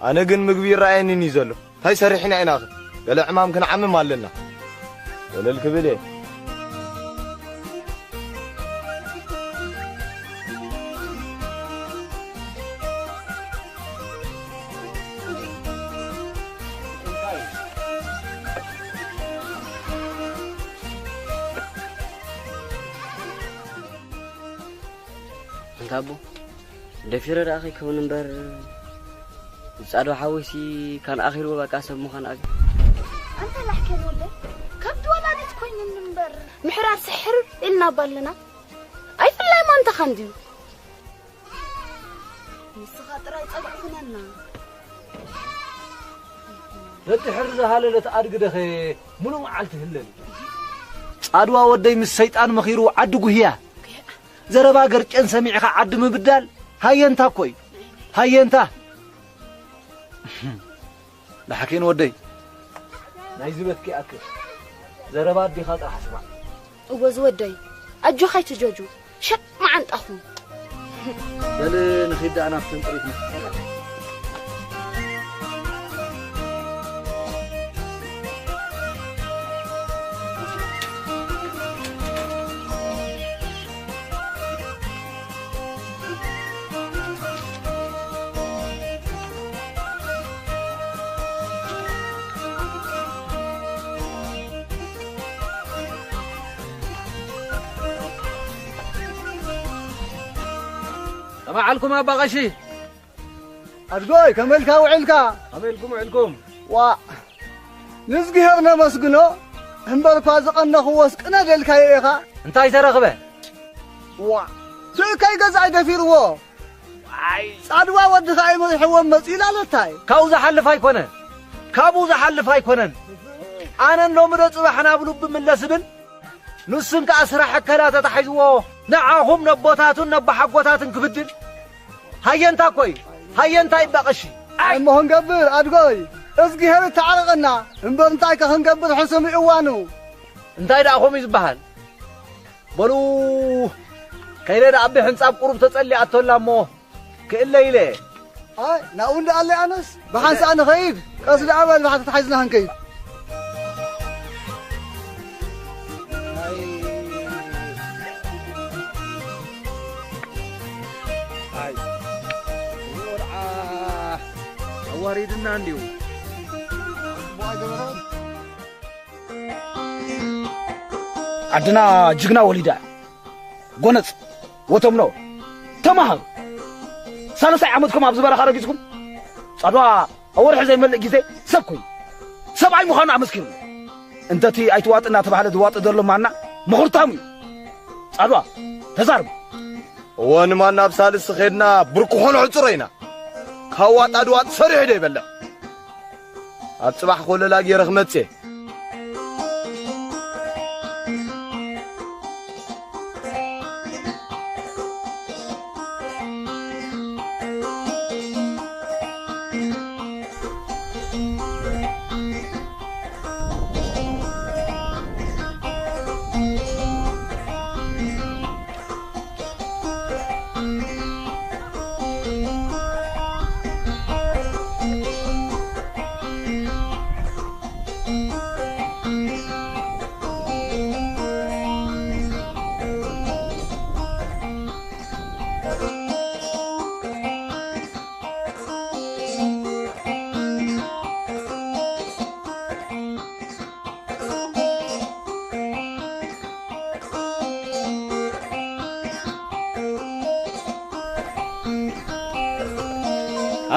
ኣነ ግን ምግቢ ይራኣየኒ ዘሎ ታይ ሰሪሕና ኢናኸ ገለ ዕማም ክንዓምም ኣለና ወለል ክብል أبو دفير أخي كون نبر صادو حوسي كان آخر وبا كاسب مخان أجي أنت لحكي ولا كبد ولا تكون نبر محرار سحر إلنا بالنا أي في الله ما أنت خنديو مسخاطر يطلعونا رد حرز هاله لتأرق دخي منو معلت هلل صادوا ودي من الشيطان مخيرو عدقو هي زربا قرقن سميعك عد مبدال هاي انت كوي هاي انت لحكين ودي نايزبتك اكل زربا دي خاطر حسبا وز ودي اجو خاي تجوجو شق ما عند اخو بل نخيد انا في طريقنا معلكم أبا غشي أرجوي كملكا وعلكا علكم وا نزقي هرنا مسقنو هم بركوا زقنا خوسقنا دلكا يخا انت اي ترغبه وا زي كاي غزاي دفيرو اي صادوا ود خاي مخو مصيل علتاي كاوز حلف ايكونن كابوز حلف ايكونن انا لو مد صباحنا بلو بملسبن نسن كاسرا حكرات تحيزو نعهم نبوتاتن نبحقوتاتن كبدل هاي انت كوي هاي انت يبقشي اما هنقبر ادغوي اسقي هر تعرقنا انبر انت كهنقبر حسم اوانو انت داخوم يزبحال بلو كايله ابي حنصاب قرب تصلي اتولامو كالليله اي ناوند الله انس بحنس انا خيب قصد عمل بحث تحيزنا هنكيف واريدنا عنديو عندنا جغنا وليدا غونص وتمنو تمهر ثلاثه عامتكم ابزبره خرجتكم صدوا اورح زي ملك جيزي سبكوي سبعي مخنا مسكين انتتي ايتواطنا تبعله دواط دلو معنا مخرتامي صدوا تزارب وان ما نابسالس خيدنا بركو هون عصرينا كواط ادواط سريح دي بلا اصبح خللا غير رخمتي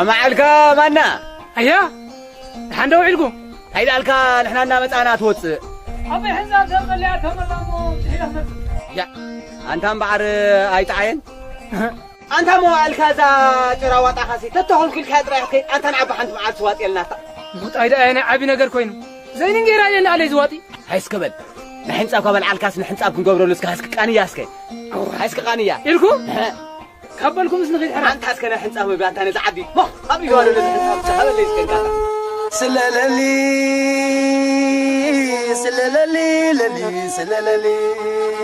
معلكا منا ايا حندو علكم هيدا الكا نحنا لنا مصانا توص ابي حزاب تمليا تملامو يا انت بعر ايطعين انت مو الكازا ترى وطا خاسي تتخل كل كادرا انت نعب حنت مع سواط يلنا موت ايدا انا عبي نجر كوينو زين غير علينا على زواطي هاي سكبل نحن صاب قبل عالكاس نحن صاب كنقبروا لسك هاسك قانيا اسكي هاسك قانيا إلكم كبلكم سنغيد حرام أنت هاسك نحن صاب بيان تاني زعبي أبي قالوا لنا هذا اللي يسكن سلالي سلالي للي سلالي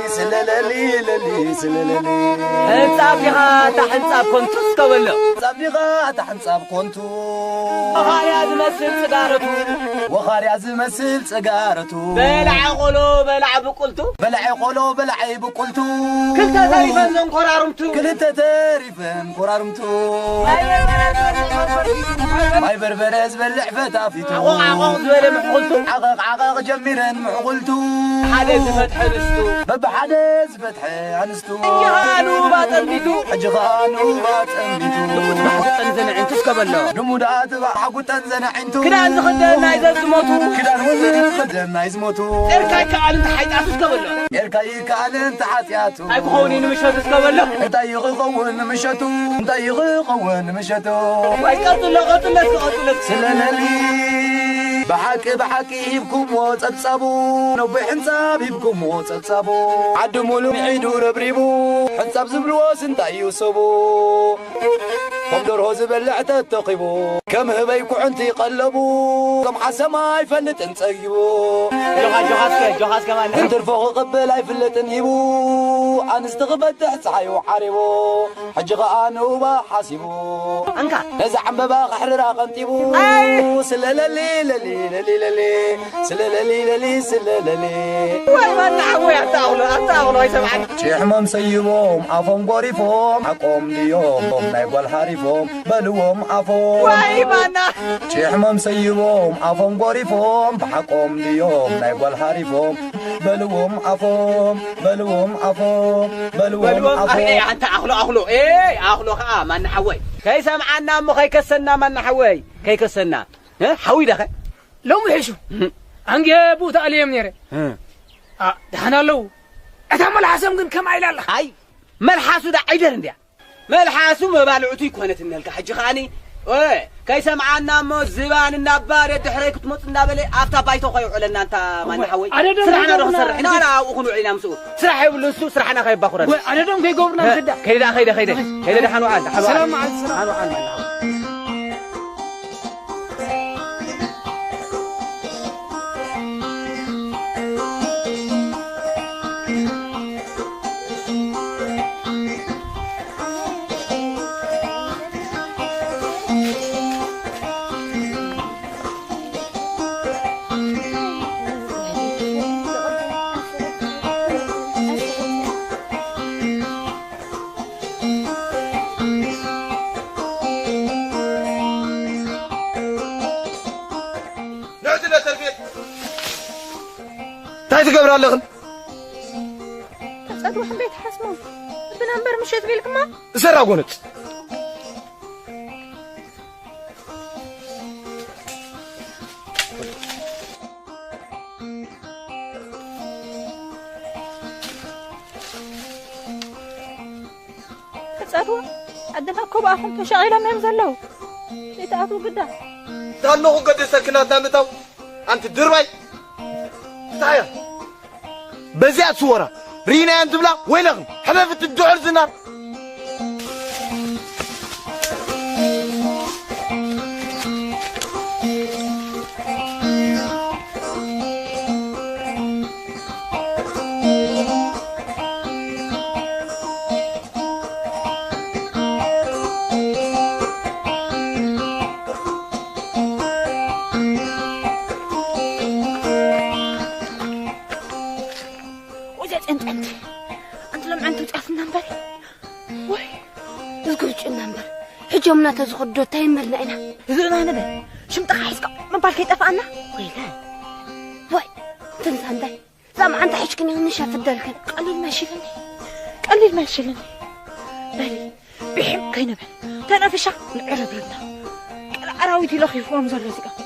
سلالي للي سلالي هنصابيها تحنصاب كنتوس كبلو صابيها تحنصاب كنتو وخاريا زمسل سجارتو وخاريا زمسل سجارتو بلع قلو بلع بقلتو بلع قلو بلع بقلتو كلتا تاريفن قرارمتو كلتا تاريفن قرارمتو ماي بربرز بلع فتافيتو عقاق زبل محقلتو عقاق جميرا محقلتو حدث فتح نستو بب حدث فتح انستو جهانو باتنبيتو جهانو باتنبيتو بحقوطن زنعنتو سكبلو نمودات بحقوطن زنعنتو كدان زخدنا يزموتو كدان وزخدنا يزموتو إركاي كأن انت حيتاتو سكبلو إركاي كأن انت حيتاتو أي بخوني نمشاتو سكبلو انت يغيقون مشاتو انت يغيقون مشاتو واي قطلو سلالي بحكي يبكم وتصابو نبي حنصاب يبكم وتصابو عدموا له عيدو ربريبو حنصاب زبلوس انت يوسبو قمدر هو زبلع تتقبو كم هبيكو عنتي قلبو كم حسما يفلت انتقبو جوهاز كمان انت الفوق قبل يفلت انهبو انا استغبت تحت عيو حاربو حجي غانو بحاسبو انكا نزع عم ببا حرر قنطيبو سلالي للي للي سلالي للي سلالي واي ما نعوي أتاولو يسمعني شيح ما مسيبهم عفهم قريفهم حقهم ليوم لا يقول حريفهم بلوهم عفهم واي مانا شيح ما مسيبهم عفهم قريفهم بحقهم ليوم لا يقول حريفهم بلوهم عفهم بلوهم عفهم بلوهم عفهم ايه انت اخلو ايه اخلو ما نحوي كي سمعنا مو كي كسنا ما نحوي كي كسنا حوي دخل لو محشو عنجي بوت عليهم نيره دهنا لو اتعمل حسم كن كم عيل الله اي ملحاسو دا عيدر انديا ملحاسو ما بالعوتي كونت نلك حجي خاني ايه كي سمعنا مو زبان النبار دحريك تموت النبلي افتا بايتو خيو علنا انت ما نحوي سرحنا روح سرحنا انا وخنو علينا مسؤول سرح يبلسو سرحنا خيب باخرت انا دم كي غورنا كدا كيدا دحنو عاد السلام عليكم تقبر الله تصدق حبيت حسمه بنمبر مشيت بيلك ما سرا قنت تصدق عندنا كوب اخو تشغيله ما يمزلو يتعطوا قدا دانو قد سكنا دامتو انت درباي تعال بزيات صورة رينا انت بلا وينهم حلفت الدعر زنار جمنا تزخدو تايمر لنا زعما نبل شمت خايسك ما بالك يطفانا ويلا وي تنسانداي زعما انت حشكني نشاف الدلك قليل ما شلني بالي بحب كاينه تانا في شق نعرف لنا اراويتي لو خيفهم زلو زيك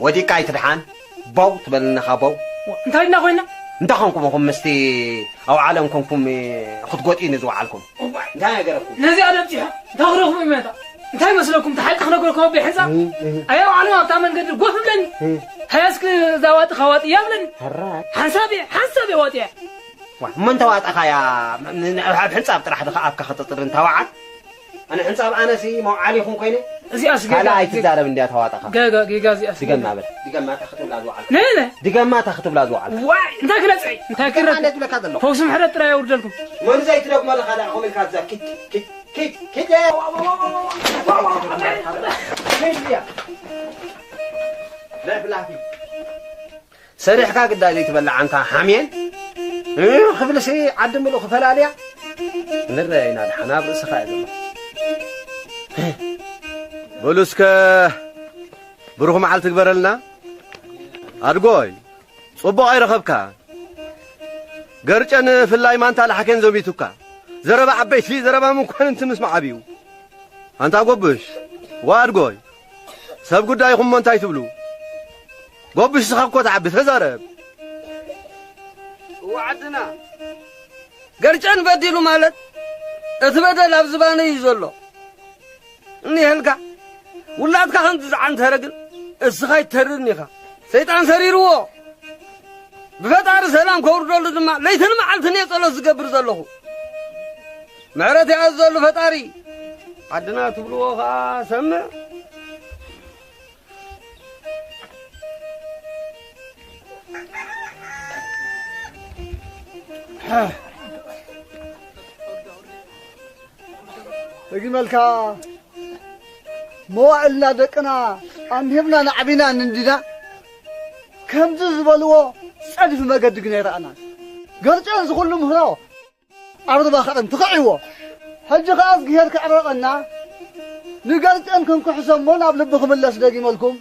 ودي كاي تدحان باو تبلنا خابو انتاينا خوينا انت خونكم مستي او عالمكم خطقوطين يزوعلكم انتاي غيركم نزي ادمتيها تغرقوا ميتا انتاي مسلكم تحت خنقركم بحساب ايوا على ما تامن قد قف لني هياسك زوات خوات يملن حسابي واتي من توات اخايا حنصاب طرح دخابك خططر انت وعد انا حنصاب انا سي مو عليكم كاينه ازي اسغا لا يتزارب اندي توات اخا غا زي اسغا ديغما بل ديغما تخطب لا زوعل لا ديغما تخطب لا زوعل واي انت كرصعي انت كرت فوس محرت ترى يوردلكم من زي تلوك مال خدا قوم كذا كيت لا بلافي سريح كا قدالي تبلع عنك حامين خفل سي عدم له خفلاليا نرينا الحنا برسخا يلا بولسك بروح معل تكبرلنا ارغوي صبو ايرخبكا قرچن فلاي ما انت على حكين زوبيتوكا زربا عبيت لي زربا ممكن انت مسمع ابيو انت اغوبش وارغوي سب غدايكم من تاي تبلو غوبش سخكو تعبي تزرب وعدنا قرچن بديلو مالت اتبدل ابزبانه يزلو اني هلكا ولادك انت زعن ترغل اسخاي ترنيخا سيطان سريرو بفتار سلام كوردول دما ليتن معلتني صلو زغبر زلو معرت يعزلو فتاري عدنا تبلو خا سمع لكن ملكا موعلنا دقنا انهبنا نعبينا ندينا كم زبلوا صدف ما قد غيرنا قرچن زخلم هو عرض باخدم تقعيو حج خاص غير كعرقنا نقرچن كنكو حسمون اب لبكم ملس دقي ملكم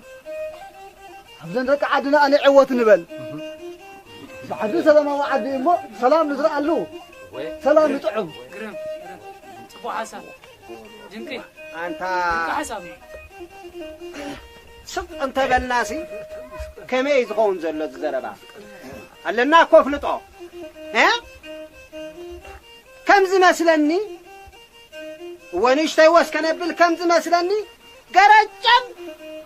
حبلن رك عدنا انا عوت نبل بعد سلام وعد امو سلام نزرع له سلام نطعم قرم صبو حسن جنكي انت حسن شوف انت بالناسي كم يزغون زلت زربا علنا كفلطو ها كم زمسلني ونشتي وسكنبل كم زمسلني قرچم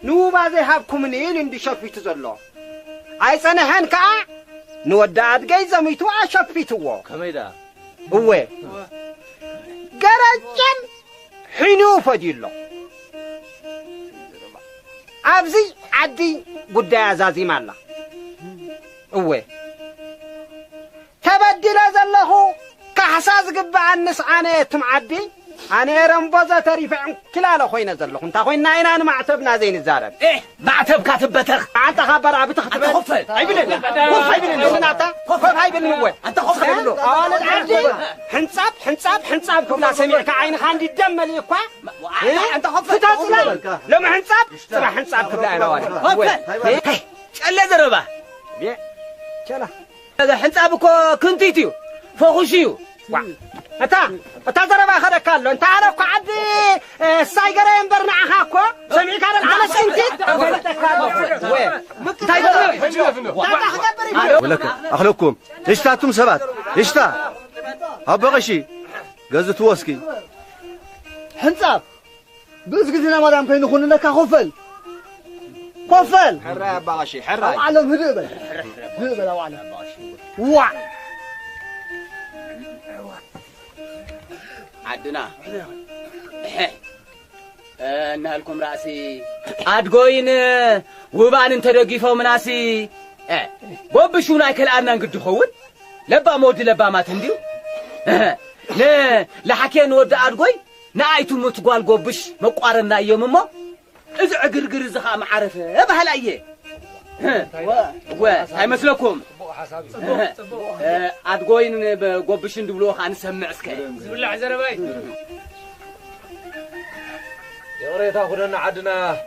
نوبا زي حبكم نين اندي شفيت زلو اي سنهن كا نودات جاي زميتو اشفيتو كميدا هو قرچم حينو فديلو ابزي عدي قداي ازازي مالا هو تبدل زلخو كحساس قبع النس انا تمعدي انا رمبوزه تريفع كلاله خوينا زلخو انت خوينا عينا معتبنا زين الزارب ايه معتب كاتبتك انت خبر بتخطب انت خفل هاي بلنا هاي بلنا انت خفل هاي بلنا هو انت خفل له انا عندي حنصاب كبلا سميعك عينك عندي دم لي اكو انت خفل لما حنصاب صباح حنصاب كبلا انا واحد خفل شله زربا شله هذا حنصابكو كنتيتيو فوخشيو اتا زربا خدك قالو انت عارفكو عدي السايقره ينبرنا عهاكو سمعك على العلس انت ولك اخلوكم اشتاتم سبات اشتا هبغشي غزت وسكي حنصاب بزقتنا مدام كاين نخون لك خفل حرا بغشي حرا على هربل وعلى وع عدنا نهلكم راسي ادغوين وبان انت دغيفو مناسي بوبشو نايكل انا نقد خون لبا مود لبا ما تنديو لا لحكين ود ادغوي نايتو متغال غوبش مقارنا يوممو اذ عغرغر زخا معرفه بهلايه هاي مسلكم ادغوين بغوبش ندبلو خان سمع اسكي زبلع زرباي يا ريت اخذنا عدنا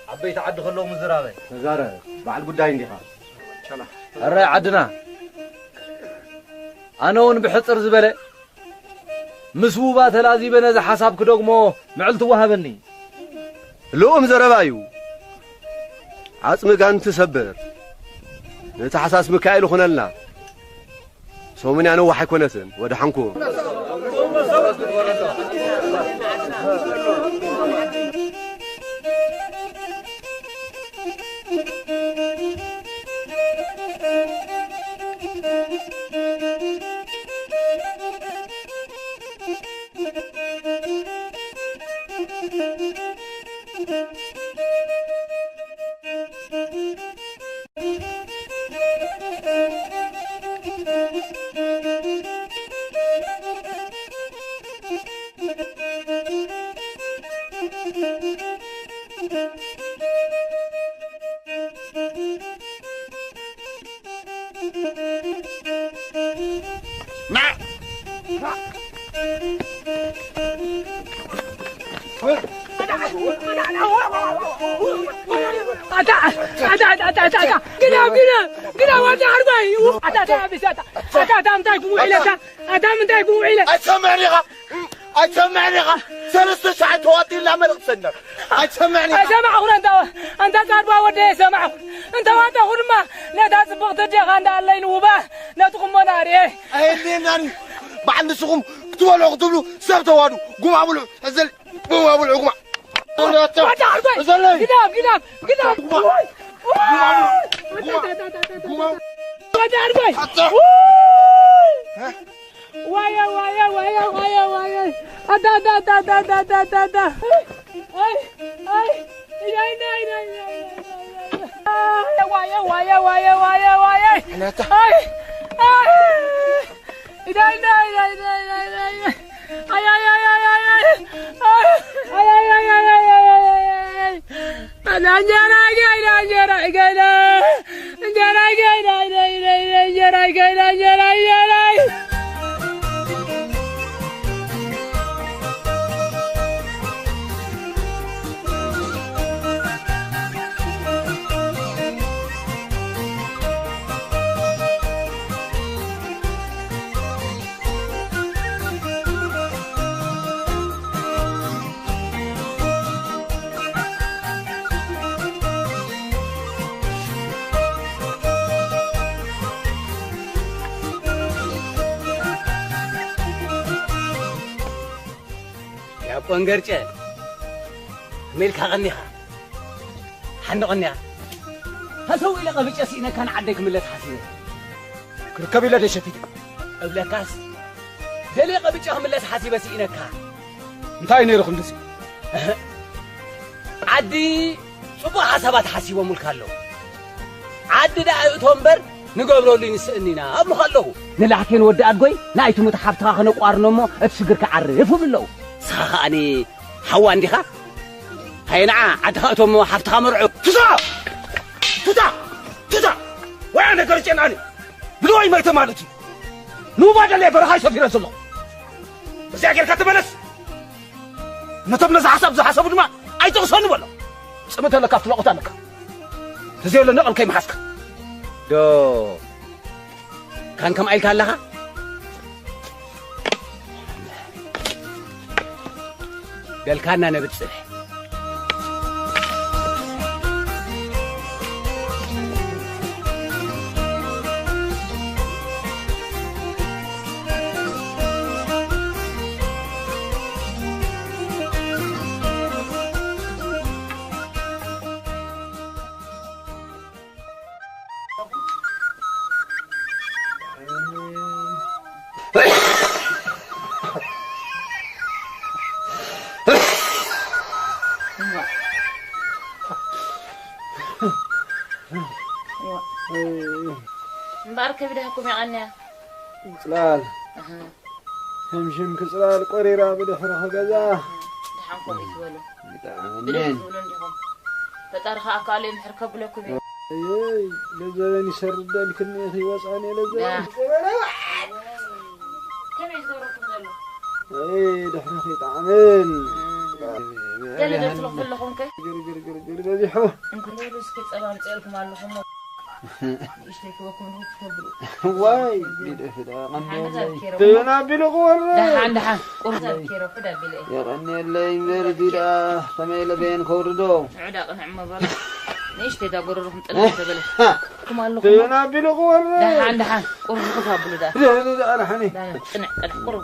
عبيت عد خلوهم الزرابي زاره بعد قداي اندي خا شلا الراي عدنا انا ون بحصر زبله مسبوبه تلازي بنز حساب كدغمو معلت وهبني لوم زربايو عصم كان تسبر نتحساس مكائل خنلنا سومني أنا وحي كونسن ودحنكم أتسمعني سلسة ساعة تواتي لا ما نقصنا أتسمعني أنت قاربا ودي سمعه أنت واتا خدمة لا تسبق تجي غاند الليل وباه لا تقوم مناري أهلين ناني بعد نسقم كتوالو قتلو سبت وادو قوم عبلو هزل قوم عبلو قوم قنقرجة ملك غنيها حن غنيها هسوي لك بيش أسينا كان عندك ملة حسينة كركبي لا دشتي أبلا كاس دليق بيش ملة حسيبة سينا كان انتي نيرخم دسي عدي صبح حسابات حسيبة ملك هلو عدي دا تومبر نقبلوا لي نسأنينا أبلو خلوه نلحكين ودي أدقوي نايتو متحابتها خنقوار نمو اتشقر كعرفو بالله ساخاني حوان ديخا هاي نعا عدهاتهم حفتها مرعو تدا وانا قرجين علي بدوي ما يتمالتي نو بعد اللي برهاي سفير الله بس اجل كتبلس نتبلز حسب دما اي تغصن ولا سمت لك في الوقت انك تزي ولا نقل كيم حسك دو كان كم ايل كان لها قال كان انا بتصلح مبارك بدهكم يا عنيا صلال همشم كصلال قريرة بدحرها غزا دحنكم يتولوا بدين فطرخ اكالي محركب لكم اي لزين يسرد الكنيتي وصاني لزين كم يزوركم زلو اي دحرخي طعمين دل تطلق لكم كي جر دحو انكم ريسك صبام صيلكم علىكم اشتكوكم تكبروا واي بدفدا تنا بلغور دحان قرص كيرو فدا بلي يا غني اللي يمر ديدا فميل بين خوردو عدا قنع ما بلا ليش تدابرهم طلع تبل كم قال لكم انا بلغور دحان قرب قفابلو ده لا انا حني قنع قرب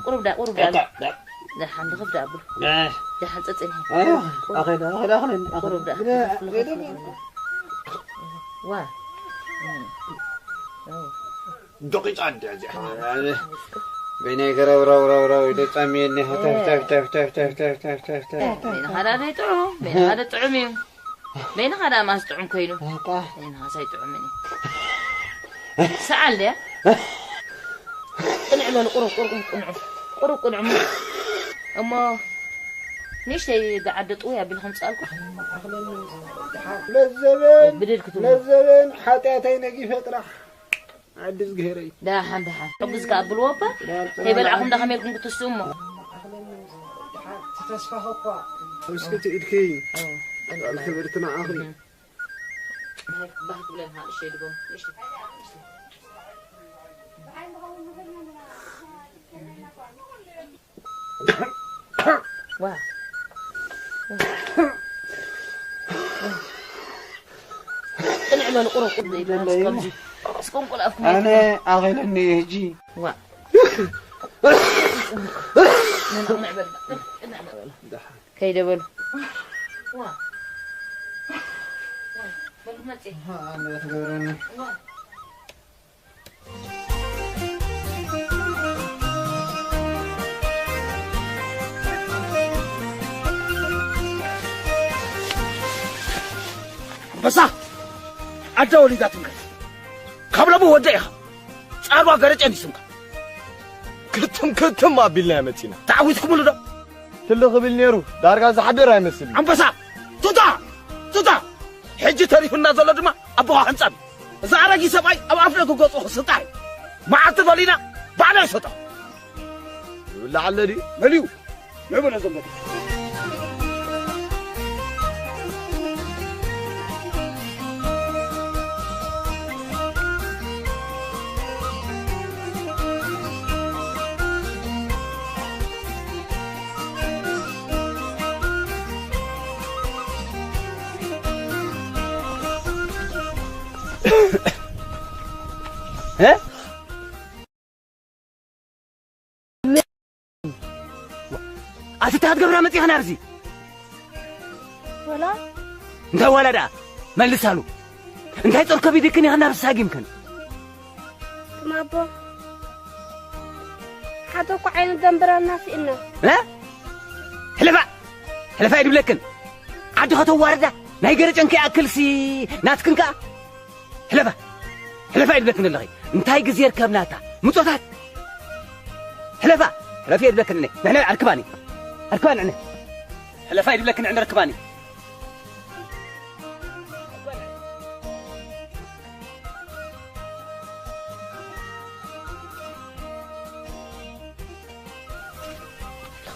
قرب ده دحان دغف ده ابل دحان تصني اخي قرب ده وا دقيقة عندي يعني بيني رو يتسميني تف بين هذا يطعم بين هذا طعمي بين هذا ما استعم كينو بين هذا يطعمني سأل ده قنع قرب أما ليش قاعد تطويها بالخمس ألكم للزبن حتى نجي فترة عدس قهري دحان طبز قابل وبا هي بلعهم ده خميلكم كتسمو تتصفى هقا مسكت إدكي الخبرتنا آخري بحث بلين هذا الشيء دقوم ليش واه طلع له قرب قضي اسكم قل افكم انا اغلني يجي وا نعبل كيدبل وا بلمتي ها انا تغيرني بس أنت وليداتك قبل أبو وديها صاروا قريت عندي سمك كتم ما بالله متينا تعودكم ولا لا تلو قبل نيرو دارغا زحبر يمسل أنبسا توتا حجة تاريخ الناس ولا دما أبوها حنصاب زارجي سبعي أو أفلك وقصو سطاي ما أعتذرينا بعد سطا لعلني مليو ما يبغى زمك ها أتتهد قبل ما تيجي نارزي ولا أنت ولدا ما اللي سالو أنت هاي تركبي ديكني هنا بساق يمكن ما بو حتى عين دمبر الناس إنه ها حلفا يدب لكن عدو خطو واردة ناي قرج أنك أكل سي ناتكن كا حلفا يدب لكن اللغي أنت هاي قزير كابناتا متوتات حلفا يدب لكن نحن أركباني أنا حلفا يدب لكن عند ركباني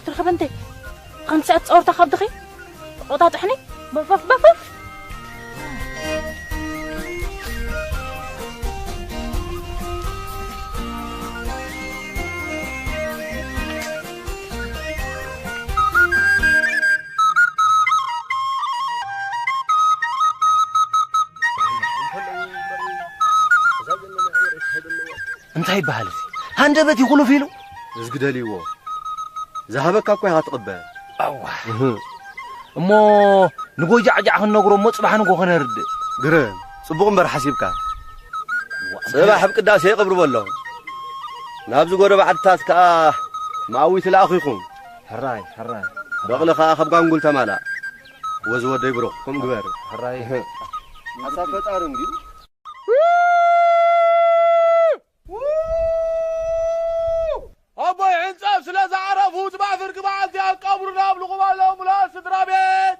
ترخب أنت قام ساعة صور تخاب دخي وضعت حني بف انت هاي بحالتي هندبت يقولوا فيلو زقدليو ذهبك اكو هتقبل اوه امو نقول جعجع خنقرو مصبح نقول خنرد قرن صبغ مبر حسيبك صباح بقداس يقبر والله نابز غور بعدتاس كا ماويت لاخيكم حراي بغل خا خب قنقول تمالا وزو ودي برو كم غبر حراي حساب فطارم دي أبوي عنصاب سلازة عرفوا تبع فرق بعض يا القبر نابلغ بالهم ولا سترابين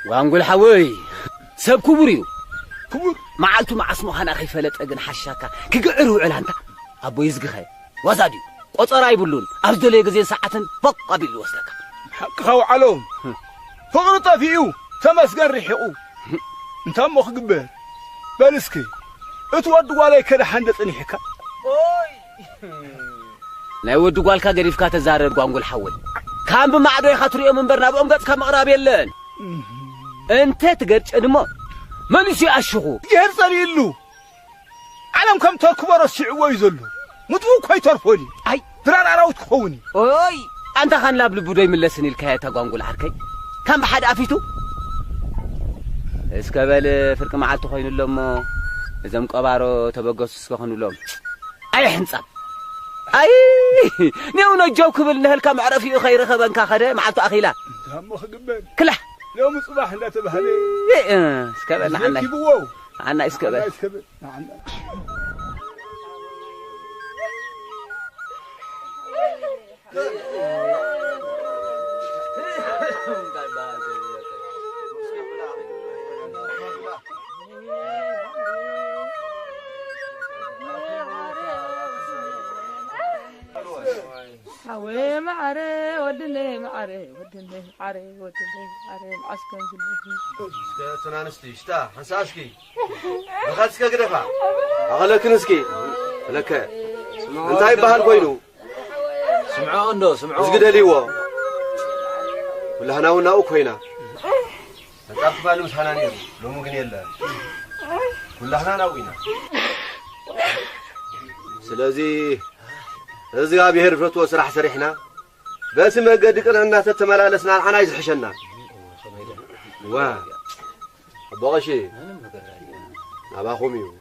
وانقول حوي سب كبريو معلتو مع اسمه انا خيفلت اجن حشاكا كقعرو علانتا ابو يزغخي وزاديو قطرا يبلون افدلي غزي ساعتن فق قبل وسلك حق خو علوم فقر طفيو تمسكن ريحو انت مخ قبر بلسكي اتود قالي كده حندت انيحكا لا يود قالك غريفكا تزارر قانقول حول كان بمعدو يخاطريو منبرنا بقوم قص كمقراب يلن انت تقرጭ دمو منسي اشخو غير صريلو علم كم تكبر الشعو يزلو مطبو كاي ترفولي اي ترار اراوت خوني اوي انت خان لاب لبو دوي ملسني الكايا تقانقول حركي كان بحد افيتو اسكبل فرق معالتو خوينو لمو زم قبارو تبغس اسكخنو لم اي حنصب اي نيو نجو كبل نهلكا معرفي خير خبنكا خده معالتو اخيلا هم خقبل كلا يوم صباح لا تبهلي اسكبل عنا عنا اسكبل عنا حوي معري ودني معري ودني معري ودني معري معسكن زلفي تنانستي شتا حساسكي بخاتسك قدفا اغلك نسكي لك انتي بحال كوينو سمعوا انه سمعوا اسقد ليوا ولا هنا وناو كوينا تعرف بالو سحناني لو ممكن يلا ولا هنا ناوينا سلازي ازغا بهر فتو سرح سرحنا بس ما قد قلنا تتملالسنا حنا يزحشنا وا ابغشي اباخوميو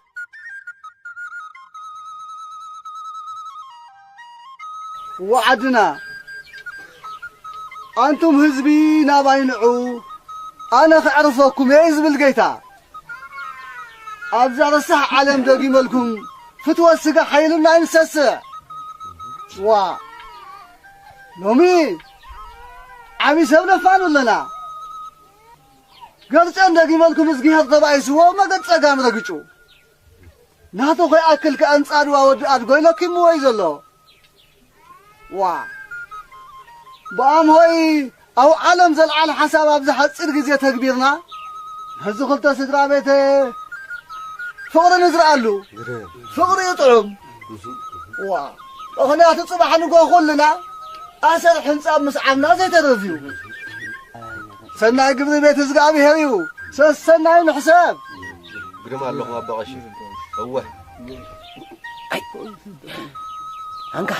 وعدنا انتم حزبي ناباينعو انا خعرفكم يا حزب القيتا ابزار الصح علم دقي ملكم فتوى السقا حيلنا انسس وا نومي عمي سبنا فانو لنا قلت عندك مالكم ازقي هالضبعي سوا ما قد سقام رقشو ناتو خي اكل كأنصار واود ادقوي لكم مويز الله وا بام هوي او علم زلعال حساب ابز حصير غزي تكبيرنا هزو خلطه سدرا بيته فقر نزرعلو فقر يطعم وا هنا تصبح نقول كلنا أسر حنصاب مسعنا زي ترفيو سناي قبل بيت زقابي هريو سناي الحساب قدم الله ابا غشي هو اي انكا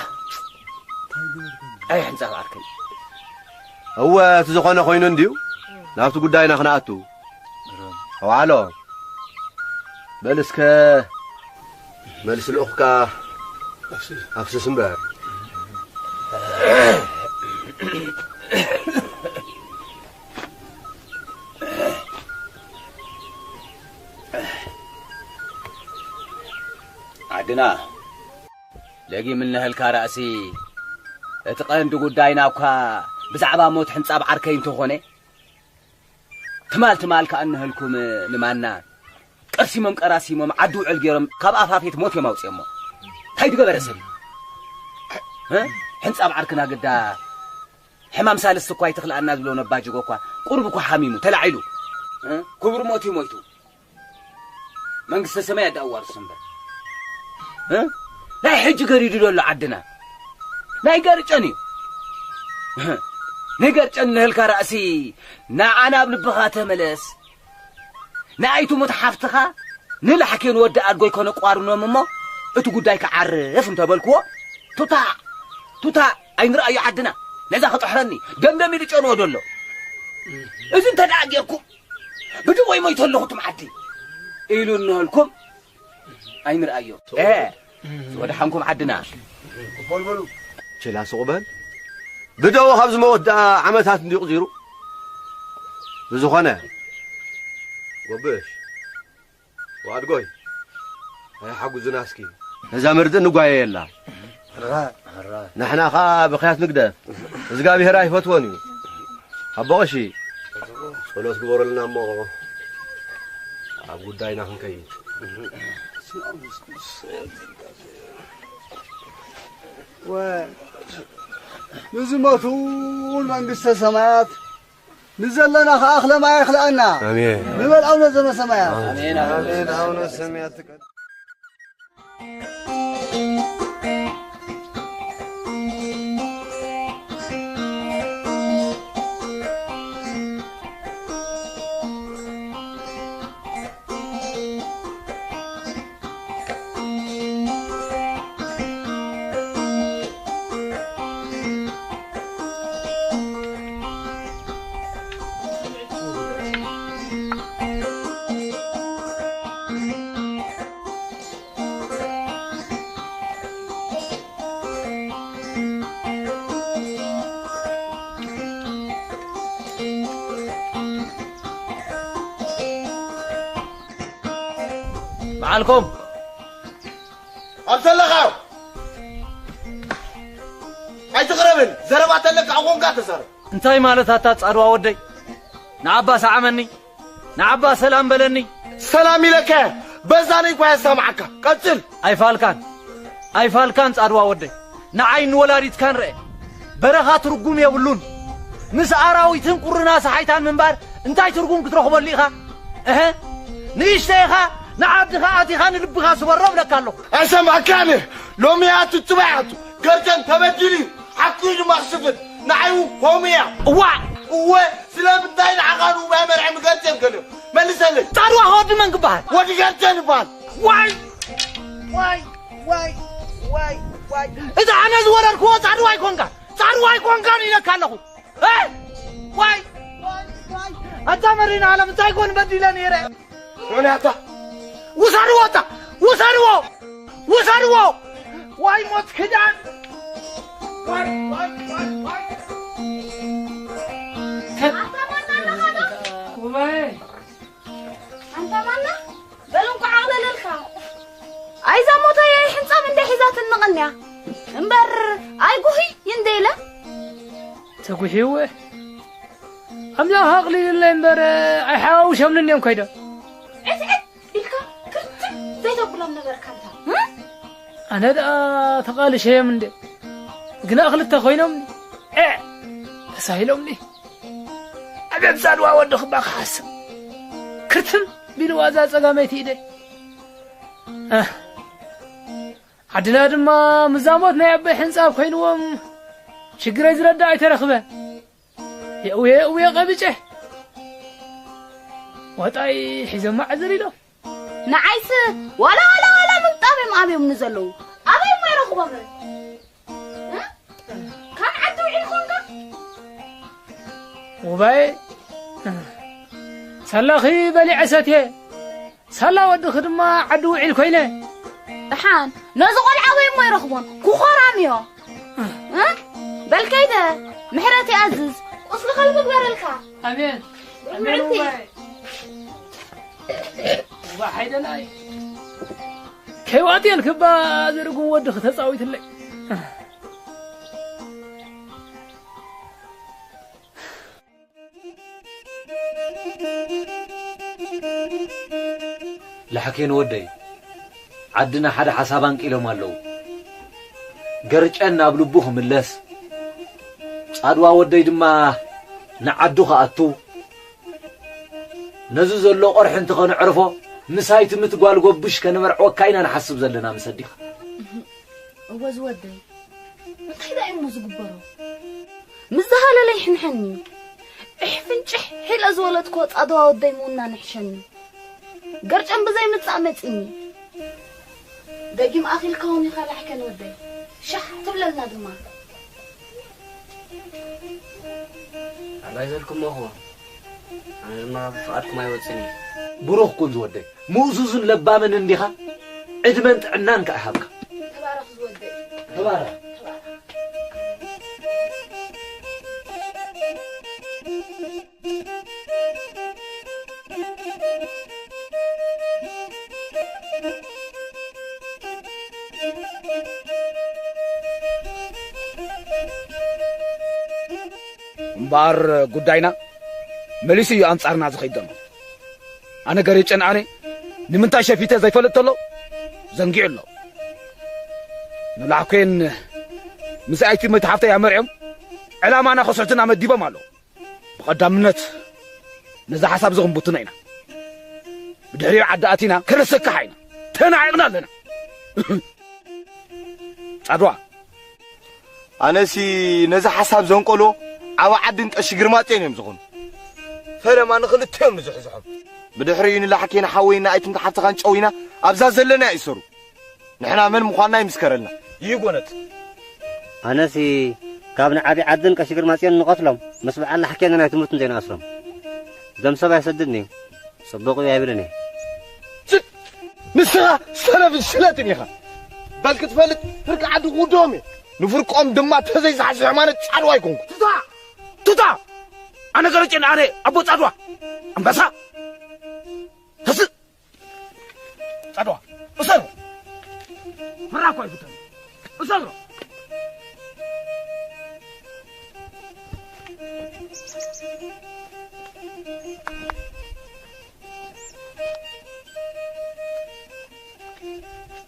اي حنصاب عركي هو تزخونه خوينو نديو نافت غداينا خناتو او علو بلسك ملس الاخكا افسس مبار عدنا لقي من هالكراسي اتقند غداينا اكا بزعبا موت حنصاب عركين تخونه تمال كانه لكم نمانا قرسيمم قراسيمم عدو علغيرم كاب افافيت موت يماوصيمو تاي تغبرسل ها حنصاب عركنا قدا حمام سالس كواي تخلعنا بلو نباجو كوا قربكو حميمو تلعيلو ها كبر موتي مويتو منقسته سماء داوار سنبر ها لا حج قريد دولو عدنا لا يقرچني نقرچن هالكراسي نا انا بلبخا تملس نايتو متحفتخا نلحكي نود ادغوي كون قوارنو ممو اتو غداي كعرف انت بالكو توتا اين راي عدنا لذا خطحرني دمدمي لچنو دولو اذن تداغيركم بدو وي ميتلو تمعدي ايلو نهلكم اين رايو سود حنكم عدنا بولبولو چلا سوبن بدو خبز موت عمتات نديق زيرو بزخونه وبش وادغوي هاي حقو زناسكي اذا مرد نغاي يلا نحنا خا بخيات نقدر زغابي هراي فتوني ابوشي ولوس غور لنا مو ابو داينا هنكاي و نزمتون منقسة سماوات نزلنا أخلا ما يخلقنا آمين نبل أونا زم سمايا آمين آمين أونا سمايا معلكم أبسلخاو أي تقربن زربات لك عقون قاتسر انتي مالتها تصعدوا ودي نعباس عمني نعباس سلام بلني سلامي لك بزاني كويس سامعك قتل أي فالكان تصعدوا ودي نعين ولاديت كان رأي برخات ترقوم يبلون مس أراويتن قرنا صحيتان من بار انتي ترقوم كترخوا بليخا نيشتيخا نعبد خاطي خان لبخا سبرب لك الله اسمع كانه لو مياتو تبعتو قرجن تبدلي حكيج مخسفت نعيو قوميا وا سلام الدين عقانو ما مرعي مقرجن كله ملسلي تعالوا هود من قبال ودي قرجن بال واي اذا انا زورر كو تعالوا يكون كان يلك الله واي اتمرين على متى يكون بديلني يرى وناتا وصاروا واي موت كدان واي أنت مالنا بلونك عقل للخا عايزة موتا يا حنصة من ده حزات النغنية انبر اي قوهي ينديلا تقوهي هو أملا هاقلي لله انبر اي حاوش هملن يوم كايدا زي تقول من بركانها أنا دا تقال شيء من ده قنا أغلط تخوينهم تسهيلهم لي أبي أبزاد وأود خبا خاص كرتم بالوازات أقامتي ده عدنا دما مزاماتنا يبي حنصاب خوينهم شجرة زرد داعي ترخبه يا قبيجه وطاي حزم معذري له نعيس ولا مقطابي مقابي منزلو أبي ما يرخبه كان عدو عينكم وباي سلاخي بلي عساتي سلا ود خدمة عدو عيل كوينه دحان نزقل عوي ما يرخبون كوخراميو بل كيدا محرتي عزز وصل قلبك بارلكا امين معتي وحيدا لاي كيواتي الكبا زرقو ود تصاويت لي لحكين ودي عدنا حدا حسابان كيلو مالو قرجنا بلبوخ ملس صادوا ودي دما نعدوها اتو نزوز اللو قرح انت نعرفه مسايت متقال قبش كنمرعو كاينا نحسب زلنا مصدق هو زودي متخيل ايمو زغبرو مزهاله لي حنحني احفنجح حيل ازولتكو صادوا ودي مونا نحشني قرجن بزي متصامصني دقيم اخي الكوني خال حكن ودي شح تبللنا دما الله يزلكم هو أنا ما فقدكم أي وصني بروح كن زودي موزوز لبامن انديها ادمنت عنان كأحبك تبارك زودي تبارك مبار قداينا مليسي أنصارنا زخيدنا أنا قريتش أنا نمنتا شفيته زي فلت له زنقع له نلعكين مسايتي متحفتة يا مريم على ما أنا خسرتنا مديبة ماله قدامنت نزا حساب زغم بوتنا بدحري عداتنا كرسك حينا تنعيقنا لنا صادوا أنا سي نزا حساب زنقلو عوا عدن تأشجر ماتين يمزغون فرما نخلي تيم زحزحهم بدحرين اللي حكينا حوينا أيتم تحت خان شوينا أبزاز لنا يسرو نحنا من مخانا يمسكرلنا يقونت أنا سي كابن عبي عدن كشجر ماتين نقتلهم مسبع الله حكينا أنا تموت زين أصلا زم سبع يسددني صدقوا يا ابني نسخة سلف الشلاتين يا خا بل كتفلت فرق عدو قدومي نفرقهم دما تزي زحز عمانة صعدوا يكون تتا أنا قرأت إن أنا أبو صعدوا أمبسا هس صعدوا أسرع مراكوا يفتن أسرع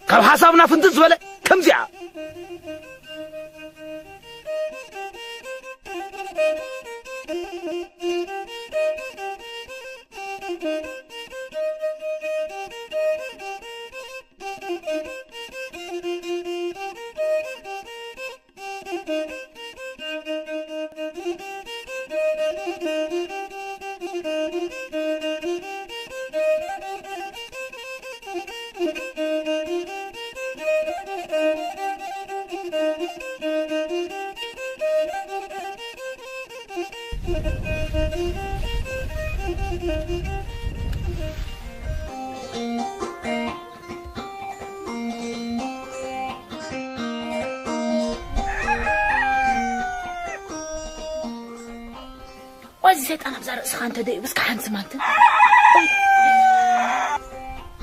كم حسابنا فندز ولا كم زيا وزيت أنا بزار سخان تدي بس كحن سمعت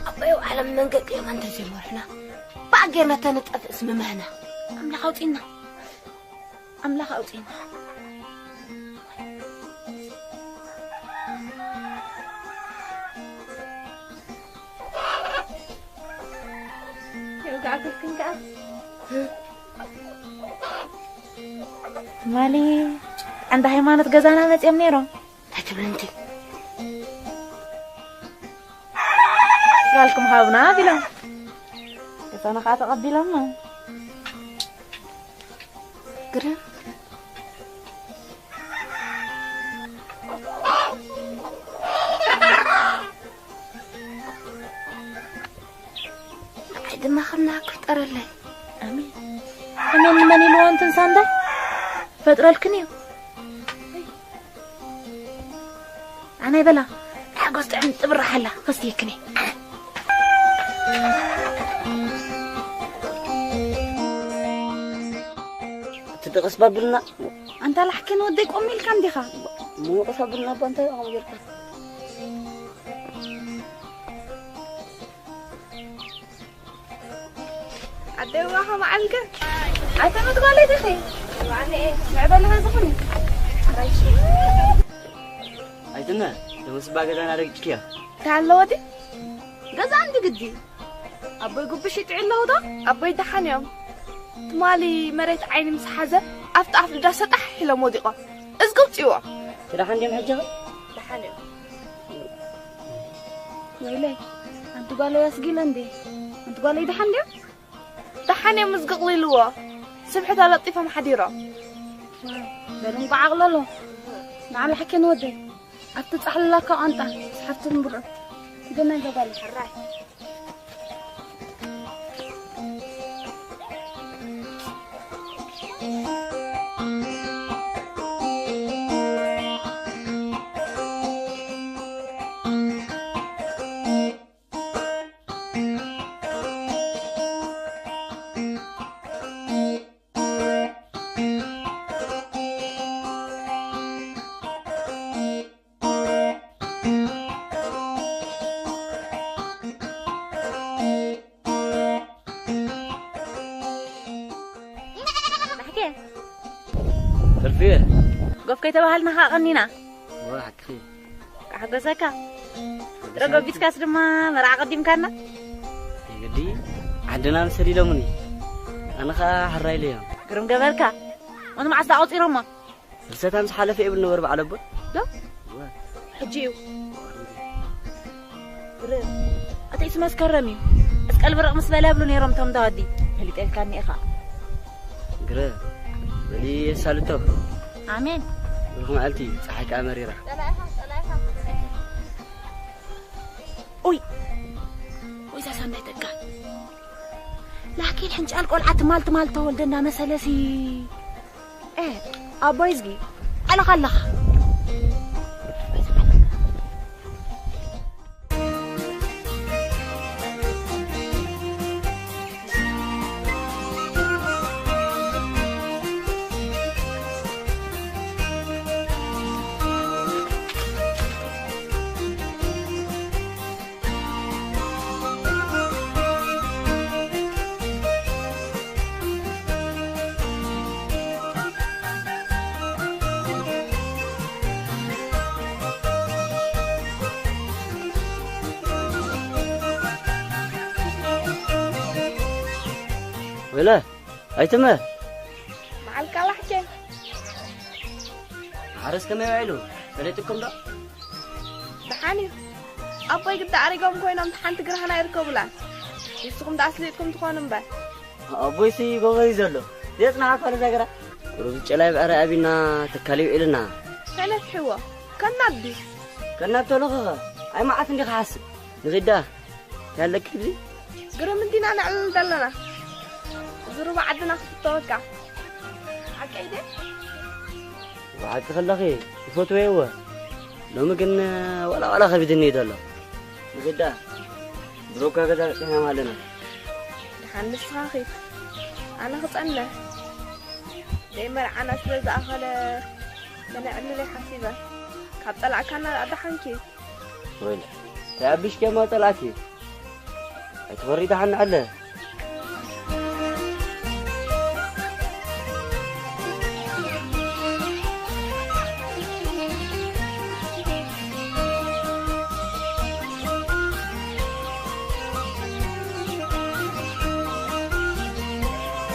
أبيو على من قد يوم أنت زي مرحنا باقينا تنتقف اسم مهنا أملا خوتينا أملا خوتينا يوقع كيف كنت مالي عند هيمانة جزانا مت يمنيرو هاتوا بنتي قالكم هاونا بلا كسانا خاطر قبل لما قرر عيد ما خلنا كتر الليل امين امين من يلوان تنسان ده فترة الكنيو أنا يبلا حقصت عند تبر حلا قصدي يكني تدقس بابلنا أنت لحكين وديك أمي الكام دي خا مو قص بابلنا بنت أو يركض عدوها معلقة عتمت قالي دخي يعني إيه لعبة لها زخني أيتنا تمس باقي أنا رجيكيا تعال ودي جزا عندي قدي أبوي قبش يتعين له ده أبوي دحن يوم تمالي مريت عيني مسحزة أفتح في الجسد أحلى مودقة إسقط يوا ترى عندي محجة دحن يوم ويلي أنت قالوا يا سجيل عندي أنت قالوا يدحن يوم دحن يوم إسقط لي لوا سبحت على لطيفة محديرة بلون بعقله نعم الحكي نودي أتدفع لك أنت سحبت المرة قلنا إذا قال حراي ترفيه قف كي تبهلنا خاقنينا واحد خير حق سكا رجع بيت كسر ما مرع قديم كنا يجدي عندنا مسري لمني أنا خا حراي ليهم قرم قبلك وأنا مع استعوض إرما رسالة حالة في ابن ورب على بول لا حجيو بري أتى اسمه سكرمي أسأل برق مسبلا بلو نيرم تام دادي هلي تأكلني إخا قرا بلي سالتو آمين رغم عالتي صحيك عمريرة أوي وإذا سمعتك لكن حنج القلعة مالت ولدنا مسلسي إيه أبويزجي أنا خلخ ولا أيتما مع الكلاح كين عرس كم يعيلو فليتكم ده دحاني أبوي قد أريكم كوين امتحان تقرأنا يركب لا يسقم ده أصليتكم تكونوا بس أبوي سي قوي زلوا ليش نعرف على ذكره روز جلاي بقرا أبينا تكاليو إلنا كانت حوا كنا تلوخها أي ما عارف إني خاص نغدا كان لك كذي قرأ من دينا نعلم دلنا زروا عدنا في التوقع عقيدة بعد خلقي فوتو هو لو ممكن ولا خبيت إني دلنا نغدا بروكا كذا كنا مالنا دحان نسخاخي أنا خطأنا دايما أنا سلز أخل من أعمل لي حسيبة كطلع كان أدحنكي وين تعبيش كما طلعتي أتوري دحن على